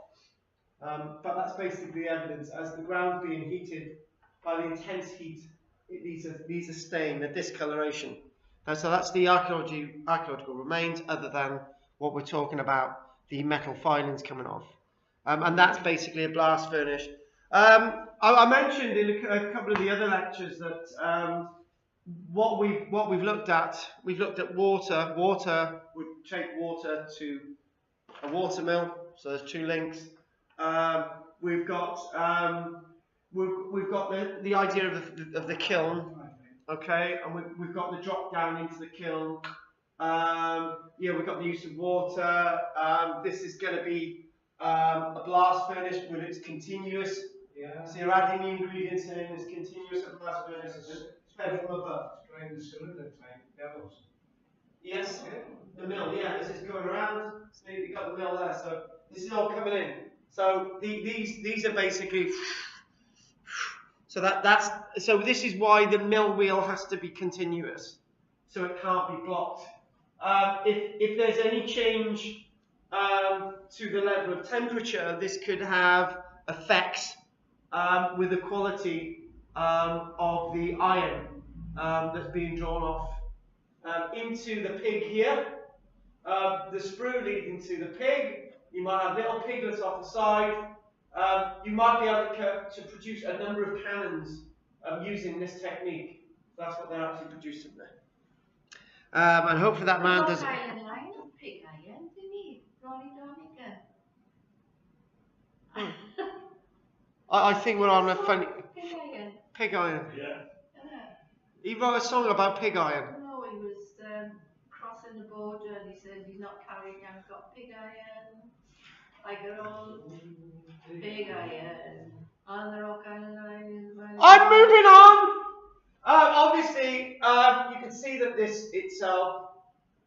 But that's basically evidence as the ground's being heated by the intense heat. These are staying, the discoloration. And so that's the archaeological remains, other than what we're talking about, the metal filings coming off. And that's basically a blast furnace. I mentioned in a couple of the other lectures that what we've looked at water. Water would take water to a water mill. So there's two links. We've got the idea of the kiln, okay, and we've got the drop down into the kiln. Yeah, we've got the use of water. This is going to be a blast furnace when it's continuous. Yeah. So you're adding the ingredients in, it's continuous at blast furnace, it's fed from above. Drain the cylinder tank, devils. Yes, the mill, yeah, this is going around, so you've got the mill there, so this is all coming in. So these are basically, so so this is why the mill wheel has to be continuous, so it can't be blocked. If there's any change to the level of temperature, this could have effects with the quality of the iron that's being drawn off into the pig here. The sprue leading to the pig. You might have little piglets off the side. You might be able to produce a number of cannons using this technique. That's what they're actually producing there. And hopefully that man doesn't. Iron line of pig iron, didn't he? Ronnie Donegan. I think we're on a funny Pig iron. pig iron. Yeah. He wrote a song about pig iron. No, he was crossing the border and he said he's not carrying, I've got pig iron. Like they're all big iron on the rock island. I'm moving on. Obviously, you can see that this itself,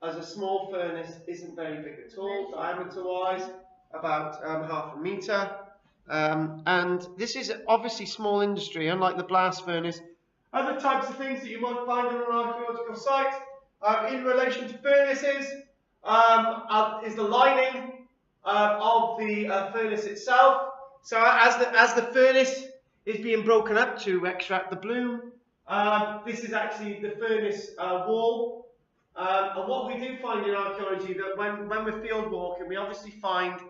as a small furnace, isn't very big at all, diameter-wise, about half a metre. And this is obviously small industry, unlike the blast furnace. Other types of things that you might find on an archaeological site in relation to furnaces is the lining of the furnace itself. So as the furnace is being broken up to extract the bloom, this is actually the furnace wall. And what we do find in archaeology, that when we're field walking, we obviously find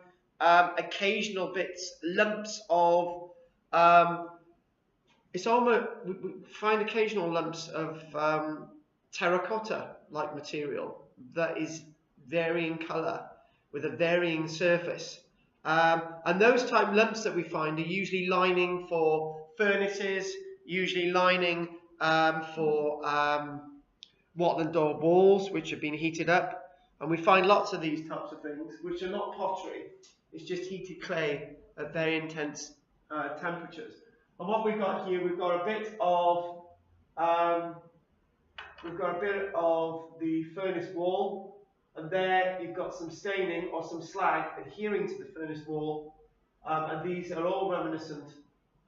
occasional bits, lumps of, we find occasional lumps of terracotta-like material that is varying colour with a varying surface. And those type lumps that we find are usually lining for furnaces, usually lining for wattle and daub walls which have been heated up, and we find lots of these types of things which are not pottery, it's just heated clay at very intense temperatures. And what we've got here, we've got a bit of the furnace wall, and there you've got some staining or some slag adhering to the furnace wall, and these are all reminiscent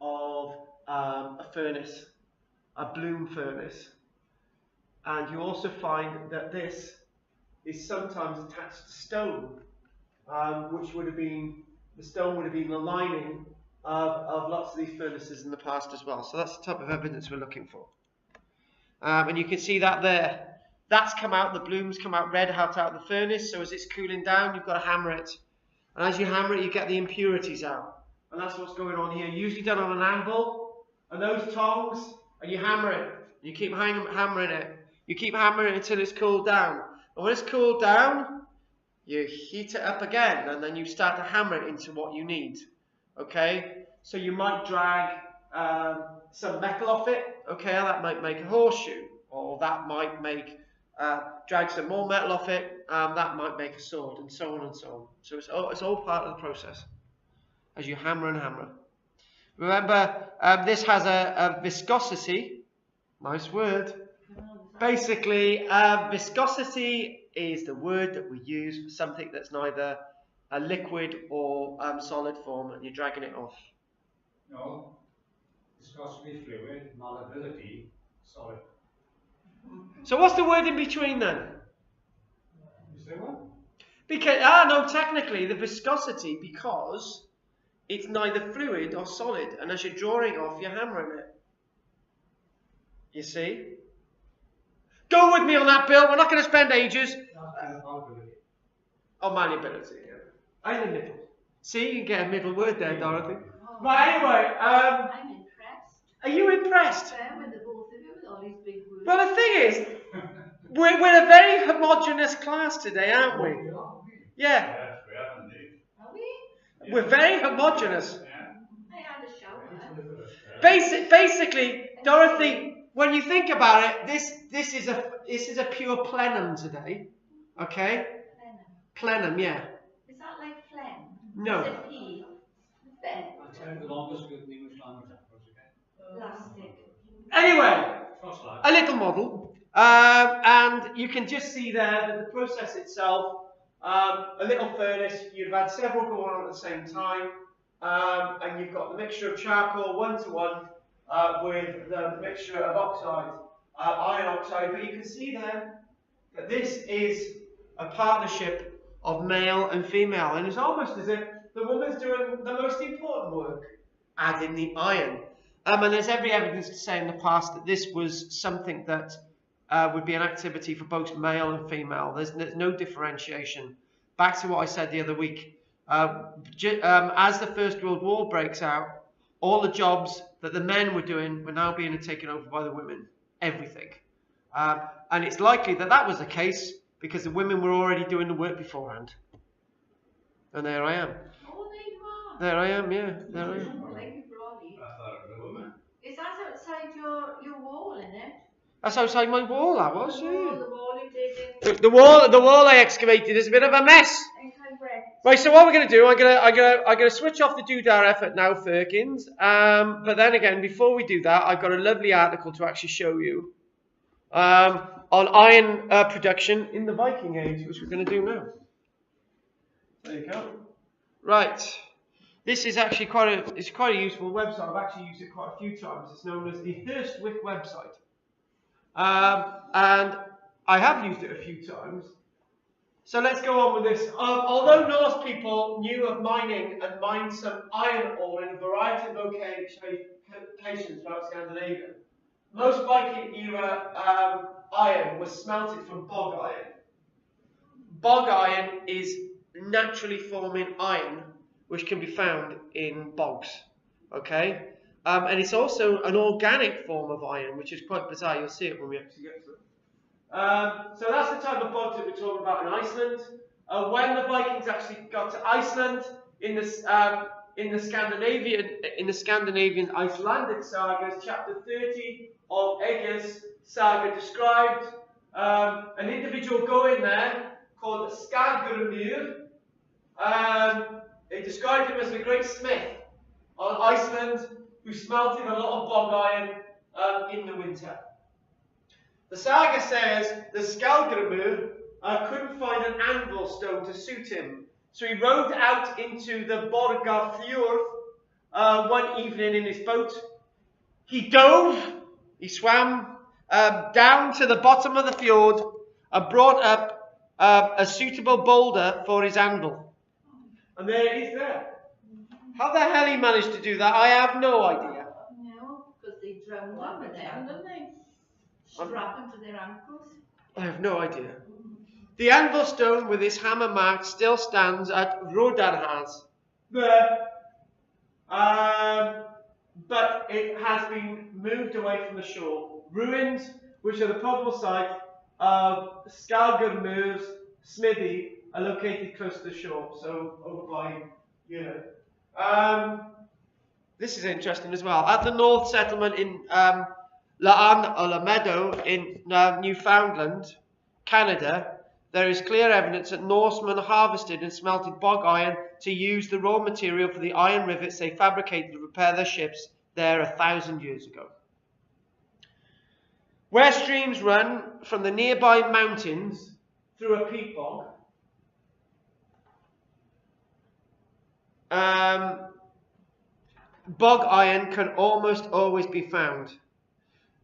of a furnace, a bloom furnace. And you also find that this is sometimes attached to stone, which would have been, the stone would have been the lining of lots of these furnaces in the past as well. So that's the type of evidence we're looking for. And you can see that there. That's come out, the bloom's come out red out of the furnace, so as it's cooling down, you've got to hammer it. And as you hammer it, you get the impurities out. And that's what's going on here. Usually done on an anvil, and those tongs, and you hammer it. You keep hammering it. You keep hammering it until it's cooled down. And when it's cooled down, you heat it up again, and then you start to hammer it into what you need. Okay? So you might drag some metal off it. Okay, that might make a horseshoe, or that might make drag some more metal off it. That might make a sword, and so on and so on. So it's all part of the process as you hammer and hammer. Remember, this has a viscosity. Nice word. Basically, viscosity is the word that we use for something that's neither a liquid or solid form, and you're dragging it off. No, viscosity, fluid, malleability, solid. So what's the word in between then? Is there one? Because no, technically the viscosity, because it's neither fluid or solid, and as you're drawing it off, you're hammering it. You see? Go with me on that, Bill. We're not going to spend ages. Oh, malleability. Yeah. I'm in the middle. See, you can get a middle word there, Dorothy. Oh. Right, anyway. I'm impressed. Are you impressed? With the both of you with all these big words. Well, the thing is, we're a very homogeneous class today, aren't we? Yeah. Yes, we have indeed. Are we? We're very homogeneous. I had a shower. Basically, Dorothy, when you think about it, this is a pure plenum today, okay? Plenum, yeah. Is that like phlegm? No. Is it pee? Ben. It's the longest word in English language, okay? Plastic. Anyway, Cross-line. a little model, and you can just see there that the process itself, a little furnace. You've had several going on at the same time, and you've got the mixture of charcoal 1-to-1. With the mixture of oxide, iron oxide, but you can see there that this is a partnership of male and female, and it's almost as if the woman's doing the most important work, adding the iron. And there's every evidence to say in the past that this was something that would be an activity for both male and female. There's no differentiation. Back to what I said the other week, as the First World War breaks out, all the jobs that the men were doing were now being taken over by the women. Everything. And it's likely that that was the case because the women were already doing the work beforehand. And there I am. Oh, there you are. There I am, yeah. There I am. Like you, Brody. I thought it was a woman. Is that outside your wall, isn't it? That's outside my wall, that was, The yeah. wall you've taken. The wall I excavated is a bit of a mess. Right, so what we're going to do, I'm gonna switch off the doodah effort now, Firkins. But then again, before we do that, I've got a lovely article to actually show you on iron production in the Viking Age, which we're going to do now. There you go. Right, this is actually quite a useful website. I've actually used it quite a few times. It's known as the Hurstwick website, and I have used it a few times. So let's go on with this. Although Norse people knew of mining and mined some iron ore in a variety of locations throughout Scandinavia, most Viking era iron was smelted from bog iron. Bog iron is naturally forming iron which can be found in bogs. Okay? And it's also an organic form of iron, which is quite bizarre. You'll see it when we actually get to it. So that's the type of bogs that we're talking about in Iceland. When the Vikings actually got to Iceland, in the Scandinavian Icelandic sagas, chapter 30 of Egger's saga described an individual going there called Skagurmur. It described him as the great smith on Iceland who smelted a lot of bog iron in the winter. The saga says the Skagurmur couldn't find an anvil stone to suit him, so he rowed out into the Borgarfjord one evening in his boat. He dove, he swam down to the bottom of the fjord and brought up a suitable boulder for his anvil. And there it is there. How the hell he managed to do that, I have no idea. No, because they drowned them with them, didn't they? Strapping to their ankles. I have no idea. The anvil stone with its hammer mark still stands at Rodarhas there. But it has been moved away from the shore. Ruins, which are the probable site of Skagurmur's smithy, are located close to the shore. So over by, this is interesting as well. At the North settlement in La Meadow in Newfoundland, Canada, there is clear evidence that Norsemen harvested and smelted bog iron to use the raw material for the iron rivets they fabricated to repair their ships there 1,000 years ago. Where streams run from the nearby mountains through a peat bog, bog iron can almost always be found.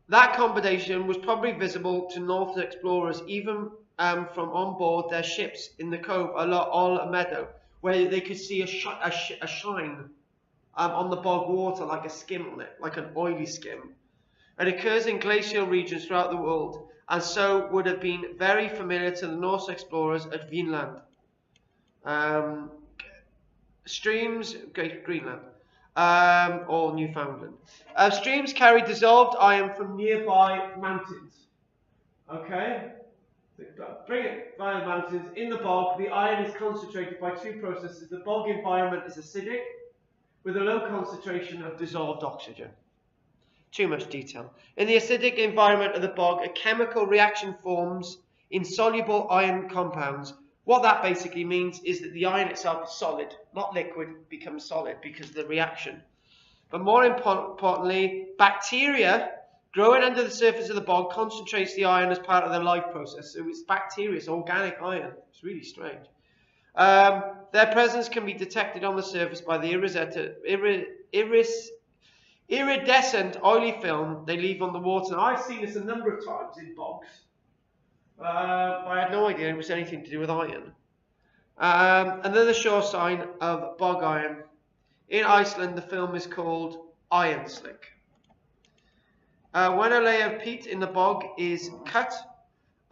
That combination was probably visible to Norse explorers even from on board their ships in the cove All Meadow, where they could see a shine on the bog water, like a skim on it, like an oily skim. It occurs in glacial regions throughout the world, and so would have been very familiar to the Norse explorers at Vinland. Streams, Greenland. Or Newfoundland. Streams carry dissolved iron from nearby mountains. Okay? Bring it via the mountains. In the bog, the iron is concentrated by two processes. The bog environment is acidic, with a low concentration of dissolved oxygen. Too much detail. In the acidic environment of the bog, a chemical reaction forms insoluble iron compounds. What that basically means is that the iron itself is solid, not liquid, becomes solid because of the reaction. But more importantly, bacteria growing under the surface of the bog concentrates the iron as part of the life process. So it's bacteria, it's organic iron. It's really strange. Their presence can be detected on the surface by the iridescent oily film they leave on the water. Now, I've seen this a number of times in bogs. I had no idea it was anything to do with iron. And then the shore sign of bog iron. In Iceland, the film is called Iron Slick. When a layer of peat in the bog is cut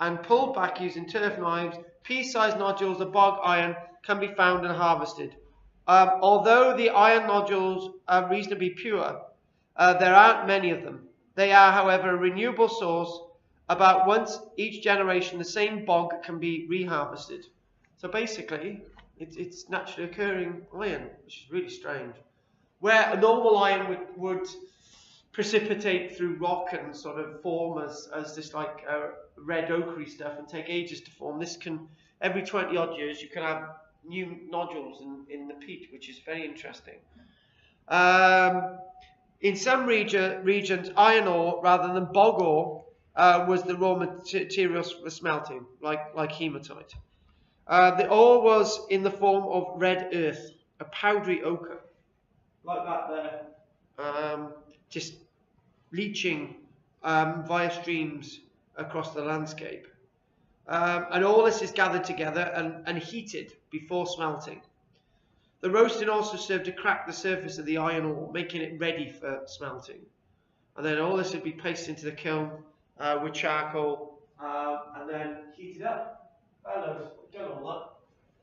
and pulled back using turf knives, pea-sized nodules of bog iron can be found and harvested. Although the iron nodules are reasonably pure, there aren't many of them. They are, however, a renewable source. About once each generation, the same bog can be reharvested. So basically, it's naturally occurring iron, which is really strange. Where a normal iron would precipitate through rock and sort of form as this like red ochre stuff and take ages to form. This can, every 20 odd years, you can have new nodules in the peat, which is very interesting. In some regions, iron ore rather than bog ore was the raw materials for smelting, like hematite. The ore was in the form of red earth, a powdery ochre, like that there, just leaching via streams across the landscape. And all this is gathered together and heated before smelting. The roasting also served to crack the surface of the iron ore, making it ready for smelting. And then all this would be placed into the kiln with charcoal and then heated up. Hello, done all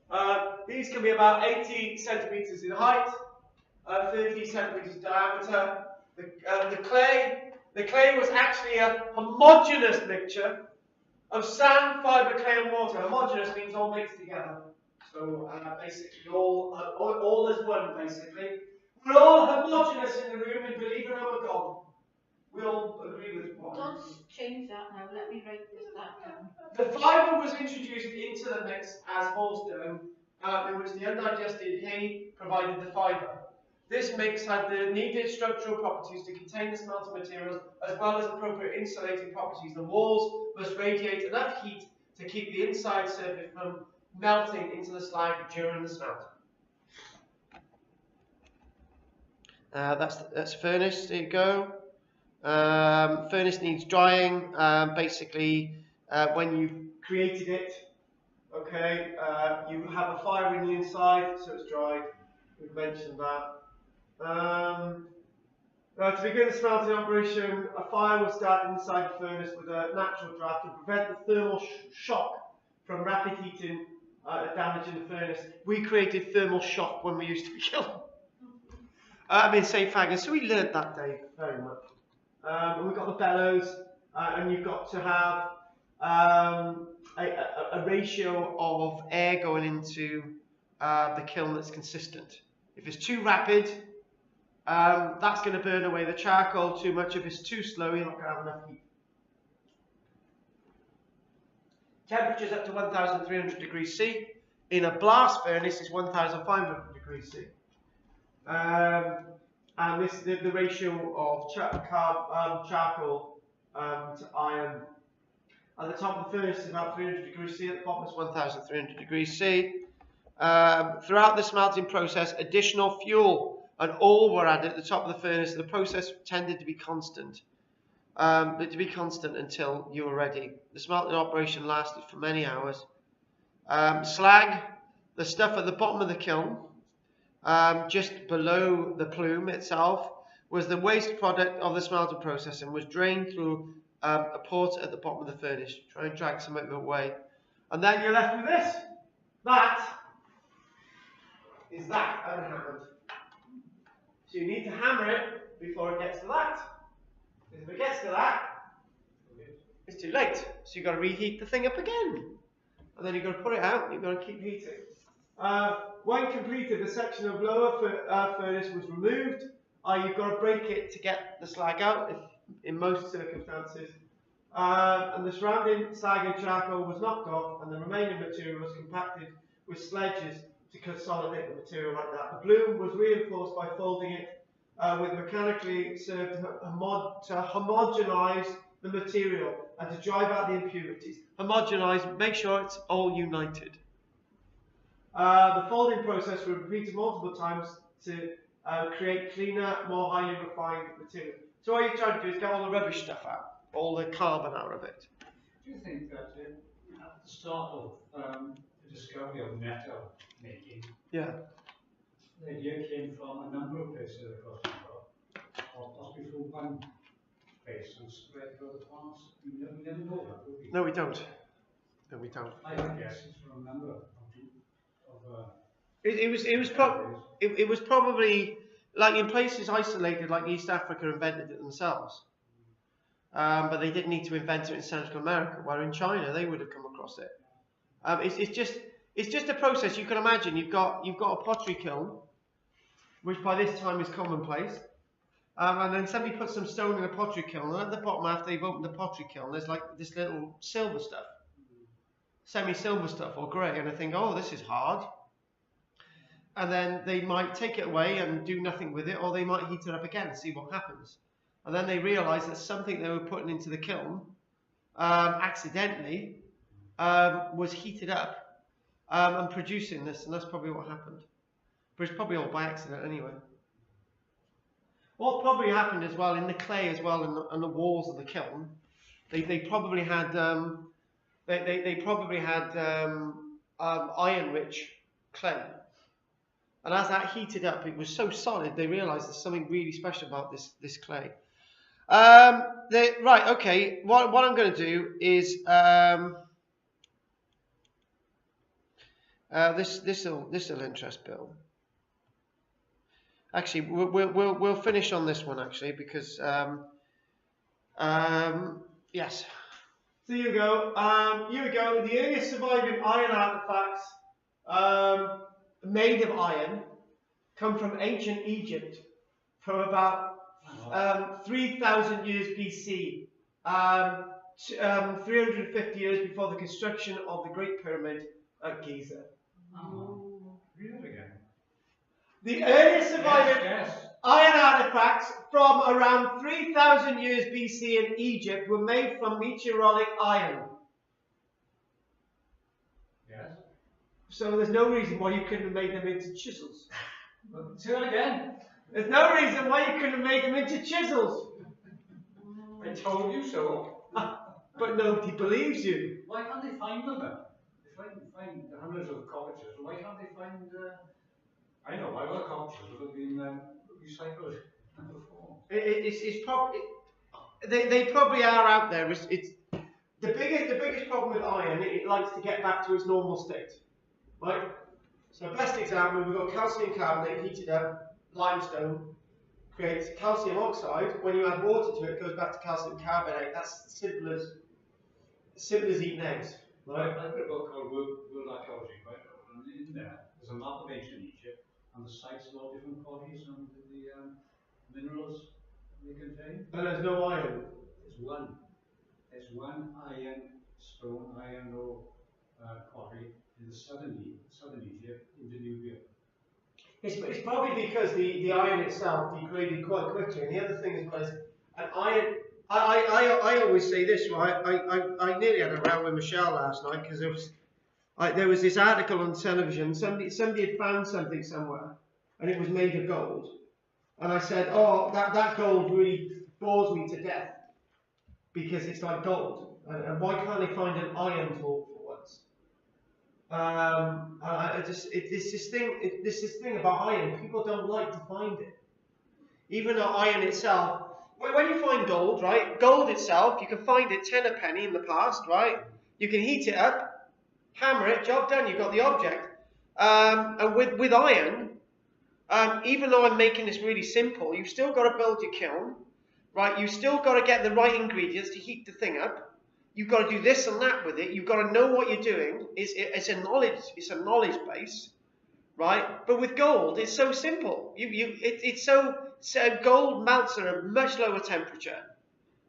that. These can be about 80 centimetres in height, 30 centimetres diameter. The clay was actually a homogeneous mixture of sand, fibre, clay and water. Homogeneous means all mixed together. So basically all is one, basically. We're all homogeneous in the room and believe in our God. We all agree with one. Don't change that now, let me write this down. The fibre was introduced into the mix as wholestone, in which the undigested hay provided the fibre. This mix had the needed structural properties to contain the smelting materials, as well as appropriate insulating properties. The walls must radiate enough heat to keep the inside surface from melting into the slag during the smelting. That's furnace. There you go. Furnace needs drying. Basically, when you've created it, okay, you have a fire in the inside, so it's dried. We've mentioned that. To begin the smelting operation, a fire was started inside the furnace with a natural draft to prevent the thermal shock from rapid heating damaging the furnace. We created thermal shock when we used to be killing. St. Fagans, so we learnt that day very much. And we've got the bellows, and you've got to have a ratio of air going into the kiln that's consistent. If it's too rapid, that's going to burn away the charcoal too much. If it's too slow, you're not going to have enough heat. Temperatures up to 1,300 degrees C. In a blast furnace is 1,500 degrees C. And this is the ratio of charcoal to iron. At the top of the furnace is about 300 degrees C. At the bottom is 1,300 degrees C. Throughout the smelting process, additional fuel and oil were added at the top of the furnace. The process tended to be constant. Until you were ready. The smelting operation lasted for many hours. Slag, the stuff at the bottom of the kiln, just below the plume itself, was the waste product of the smelting process and was drained through a port at the bottom of the furnace. Try and drag some of it away. And then you're left with this. That is that unhammered. So you need to hammer it before it gets to that. If it gets to that, it's too late. So you've got to reheat the thing up again. And then you've got to put it out and you've got to keep heating. When completed, the section of lower furnace was removed. You've got to break it to get the slag out in most circumstances. And the surrounding slag and charcoal was knocked off and the remaining material was compacted with sledges to consolidate the material like that. The bloom was reinforced by folding it with mechanically served to homogenize the material and to drive out the impurities. Homogenize, make sure it's all united. The folding process was repeated multiple times to create cleaner, more highly refined material. So what you're trying to do is get all the rubbish stuff out, all the carbon out of it. Do you think that at the start of the discovery of metal making, Yeah. the idea came from a number of places across the world, or possibly from one place and spread to other parts? We never know that, do we? No, we don't. No, we don't. I guess it's from a number of It was probably like in places isolated like East Africa invented it themselves, but they didn't need to invent it in Central America. Where in China they would have come across it. It's just a process. You can imagine you've got a pottery kiln, which by this time is commonplace, and then somebody puts some stone in a pottery kiln, and at the bottom after they've opened the pottery kiln, there's like this little silver stuff, semi-silver stuff or grey, and I think, oh, this is hard. and then they might take it away and do nothing with it, or they might heat it up again and see what happens. And then they realise that something they were putting into the kiln accidentally was heated up and producing this, and that's probably what happened. But it's probably all by accident anyway. What probably happened as well in the clay as well, and the walls of the kiln, they probably had iron-rich clay, and as that heated up, it was so solid they realised there's something really special about this clay. Right, okay. What I'm going to do is this will interest Bill. Actually, we'll finish on this one actually, because yes. So here we go. The earliest surviving iron artifacts made of iron come from ancient Egypt, from about 3,000 years BC, 350 years before the construction of the Great Pyramid at Giza. Read it again. The earliest surviving iron artifacts from around 3,000 years BC in Egypt were made from meteoritic iron. Yes. So there's no reason why you couldn't have made them into chisels. Say that again. There's no reason why you couldn't have made them into chisels. I told you so. But nobody believes you. Why can't they find them then? If I can find hundreds of cottages, why can't they find... I know, why other cottages would have been recycled before. It's probably... They probably are out there. It's the biggest problem with iron, it likes to get back to its normal state. Right? So best example, we've got calcium carbonate heated up, limestone, creates calcium oxide. When you add water to it, it goes back to calcium carbonate. That's simple as eating eggs. Right? I've got a book called World Archaeology, right? And in there, there's a map of ancient Egypt, and the sites of all different bodies and the minerals they contain. And there's no iron. There's one iron ore quarry in the southern Egypt, in Nubia. It's probably because the iron itself degraded quite quickly. And the other thing as well is, an iron. I always say this, right? I nearly had a row with Michelle last night because there was this article on television. Somebody had found something somewhere, and it was made of gold. And I said, oh, that gold really bores me to death because it's like gold. And why can't they find an iron talk for once? This thing about iron. People don't like to find it, even though iron itself. When you find gold, right? Gold itself, you can find it 10 a penny in the past, right? You can heat it up, hammer it, job done. You've got the object. And with iron, even though I'm making this really simple, you've still got to build your kiln, right? You've still got to get the right ingredients to heat the thing up. You've got to do this and that with it. You've got to know what you're doing. It's a knowledge base, right? But with gold, it's so simple. So gold melts at a much lower temperature,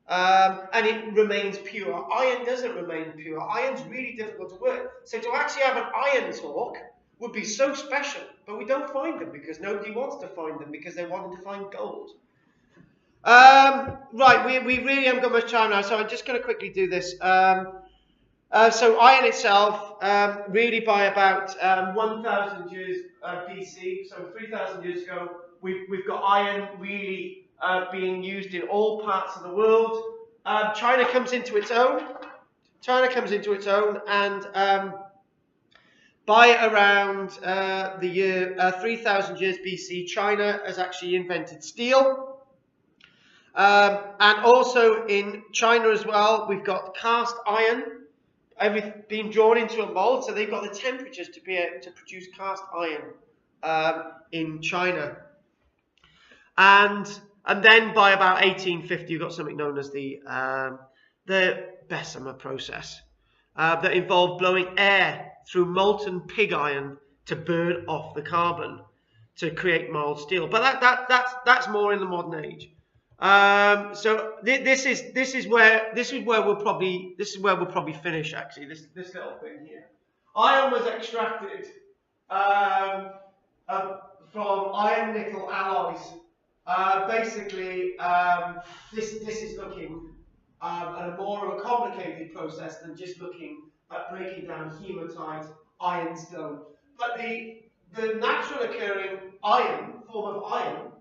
and it remains pure. Iron doesn't remain pure. Iron's really difficult to work. So to actually have an iron talk would be so special, but we don't find them because nobody wants to find them because they wanted to find gold. Right, we really haven't got much time now, so I'm just going to quickly do this. So iron itself, really by about 1,000 years BC, so 3,000 years ago, we've got iron really being used in all parts of the world. China comes into its own. And by around the year 3,000 years BC, China has actually invented steel. And also in China as well, we've got cast iron. Everything being drawn into a mold, so they've got the temperatures to be able to produce cast iron in China. And then by about 1850, you've got something known as the Bessemer process that involved blowing air through molten pig iron to burn off the carbon to create mild steel. But that's more in the modern age. So this is where we'll probably finish actually. This little thing here. Iron was extracted from iron nickel alloys. Basically, this is looking at a more of a complicated process than just looking at breaking down hematite, ironstone. But the natural occurring iron, form of iron,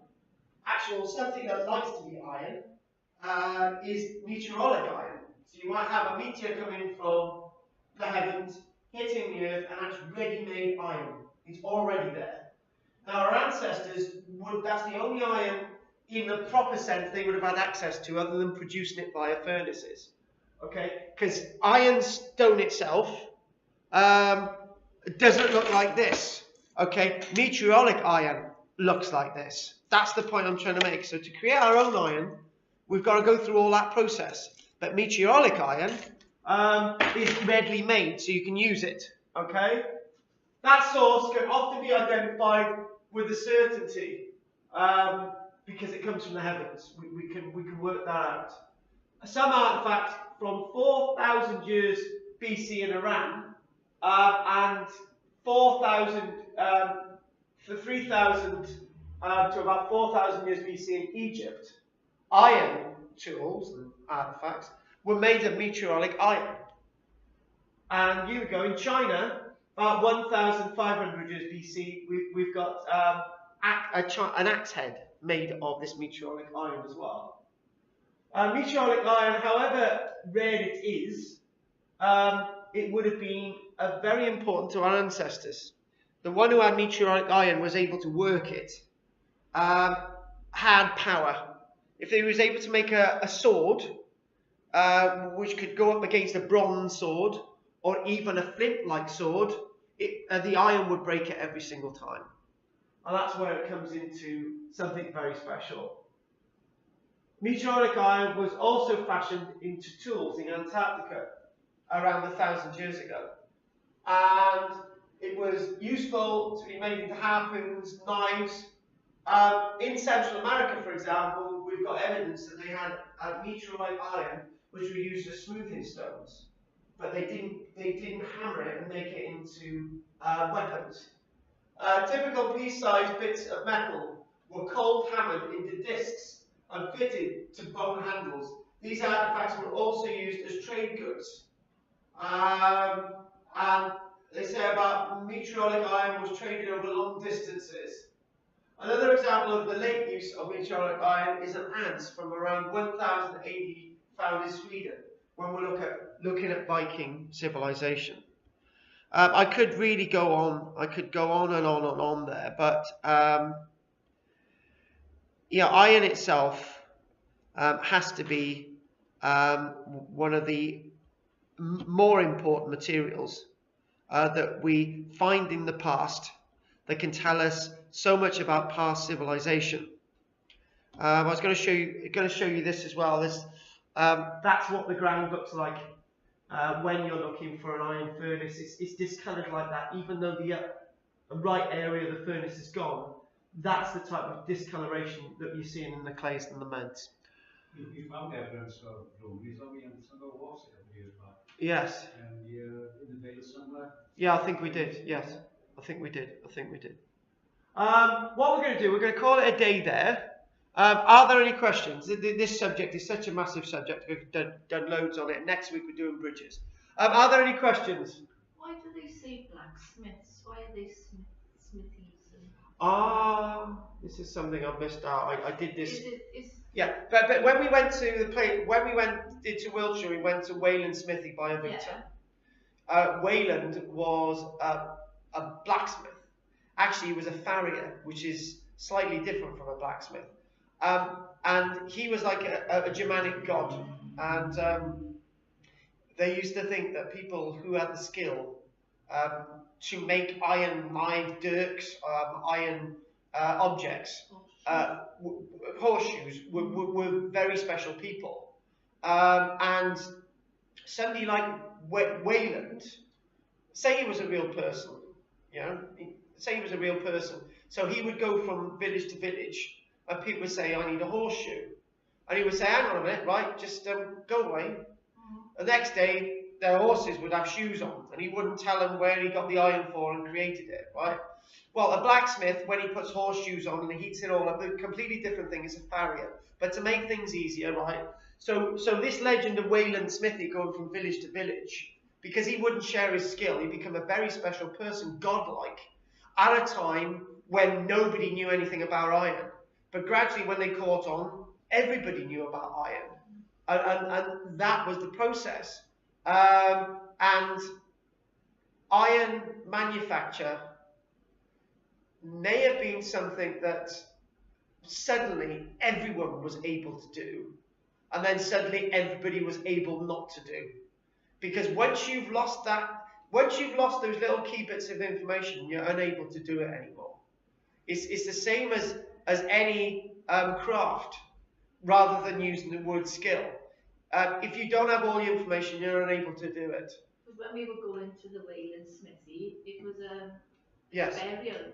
actual something that likes to be iron, is meteoric iron. So you might have a meteor coming from the heavens, hitting the earth, and that's ready-made iron. It's already there. Now our ancestors that's the only iron in the proper sense they would have had access to other than producing it via furnaces. Okay? Because ironstone itself doesn't look like this. Okay? Meteoric iron looks like this. That's the point I'm trying to make. So to create our own iron, we've got to go through all that process. But meteoric iron is readily made, so you can use it. Okay? That source can often be identified with a certainty because it comes from the heavens. We can work that out. Some artifacts from 4,000 years BC in Iran and 4,000 for 3,000 to about 4,000 years BC in Egypt, iron tools and artifacts were made of meteoric iron. And here we go, in China, 1,500 years BC, we've got an axe head made of this meteoric iron as well. Meteoric iron, however rare it is, it would have been very important to our ancestors. The one who had meteoric iron was able to work it, had power. If he was able to make a sword, which could go up against a bronze sword, or even a flint-like sword, the iron would break it every single time. And that's where it comes into something very special. Meteoric iron was also fashioned into tools in Antarctica around 1,000 years ago. And it was useful to be made into harpoons, knives. In Central America, for example, we've got evidence that they had meteorite iron, which were used as smoothing stones. But they didn't hammer it and make it into weapons. Typical piece-sized bits of metal were cold hammered into discs and fitted to bone handles. These artifacts were also used as trade goods. And they say about meteoric iron was traded over long distances. Another example of the late use of meteoric iron is an adze from around 1080 found in Sweden, when we're looking at Viking civilization. I could really go on. I could go on and on and on there, but yeah, iron itself has to be one of the more important materials that we find in the past that can tell us so much about past civilization. I was going to show you this as well. That's what the ground looks like when you're looking for an iron furnace. It's discoloured like that, even though the right area of the furnace is gone. That's the type of discoloration that you're seeing in the clays and the meds. You found evidence of rubies, I mean, some of was it a couple of years back? Yes. And in the Vale somewhere? Yeah, I think we did. Yes, I think we did. What we're going to do, we're going to call it a day there. Are there any questions? This subject is such a massive subject. We've done loads on it. Next week we're doing bridges. Are there any questions? Why do they say blacksmiths? Why are they smithies? This is something I've missed out. I did this. Yeah, but when we went to the place, when we went into Wiltshire, we went to Wayland Smithy by Avington. Yeah. Wayland was a blacksmith. Actually, he was a farrier, which is slightly different from a blacksmith. And he was like a Germanic god. And they used to think that people who had the skill to make iron dirks, iron objects, horseshoes, were very special people. And somebody like Wayland, say he was a real person, say he was a real person. So he would go from village to village, and people would say, I need a horseshoe. And he would say, hang on a minute, right, just go away. The next day, their horses would have shoes on, and he wouldn't tell them where he got the iron for and created it, right? Well, a blacksmith, when he puts horseshoes on and he heats it all up, a completely different thing is a farrier. But to make things easier, right? So this legend of Wayland Smithy going from village to village, because he wouldn't share his skill, he became a very special person, godlike, at a time when nobody knew anything about iron. But gradually, when they caught on, everybody knew about iron. And that was the process. And iron manufacture may have been something that suddenly everyone was able to do, and then suddenly everybody was able not to do. Because once you've lost those little key bits of information, you're unable to do it anymore. It's the same as any craft, rather than using the word skill. If you don't have all the information, you're unable to do it. Because when we were going to the Wayland Smithy, it was a Yes. burial.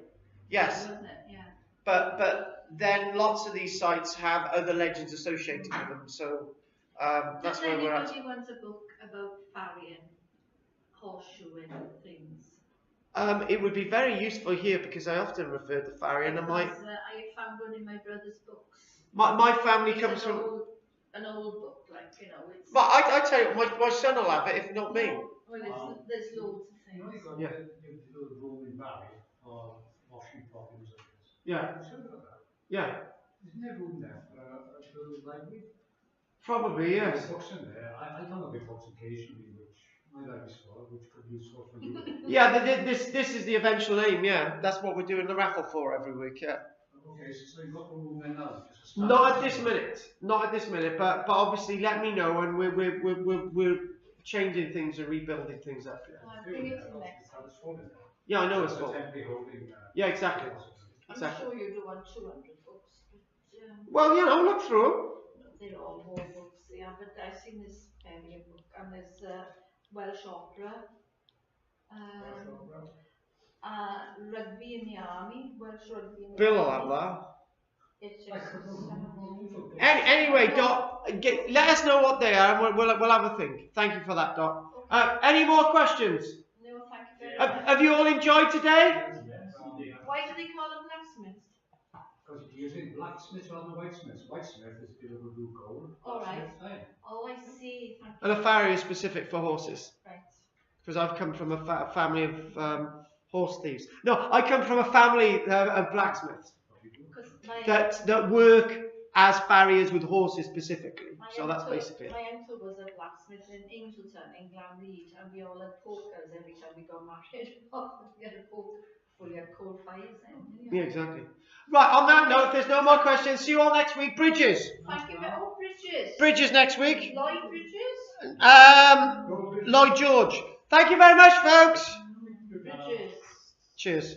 Yes. Wasn't it? Yeah. But then lots of these sites have other legends associated with them, so that's where we're at. Does anybody want a book about farrying, horseshoeing things? It would be very useful here because I often refer to farrying, and I found one in my brother's books. my family It's comes from. an old book, like, you know. It's. But I tell you, my son will have it, if not me. Well, there's loads of You know, things. you got the little room in Barry for washing problems and things. Yeah. Sure about that. Yeah. Isn't there room there for a little library? Probably, yes. There's books in there. I come up with books occasionally, which my library's for, which could be useful for you. Yeah, this is the eventual aim, yeah. That's what we're doing the raffle for every week, yeah. Okay, so you've got the room there now? Just to start. Not at this minute, but obviously let me know, and we're changing things and rebuilding things up. Yeah, I'll bring it to next. yeah, I know it's a full. temporary holding. Yeah, exactly. I'm Exactly. sure you do want 200 books, but Well, you know, look through them. they're all war books. Yeah, but I've seen this area book, and there's Welsh opera, rugby in the army, Welsh rugby in the Bill will army. have that. It's just. Anyway, Doc, let us know what they are, and we'll have a think. Thank you for that, Doc. Any more questions? No, thank you very much. Have you all enjoyed today? Why do they call them blacksmiths? Because you're using blacksmiths rather than whitesmiths. Whitesmith is people who do gold. All right. Blacksmith's iron. Oh, I see. Thank you. And a farrier is specific for horses, Right. because I've come from a family of horse thieves. No, I come from a family of blacksmiths that work as farriers with horses specifically. So that's basically it. My uncle was a blacksmith in Angleton, in Glanreed, and we all had pokers every time we got married. We had a poker, fully had coal fires then. Yeah, exactly. Right, on that note, if there's no more questions, see you all next week. Bridges. Thank you very much. Oh, Bridges. Bridges next week. Lloyd Bridges. Lloyd George. Thank you very much, folks. Bridges. Cheers.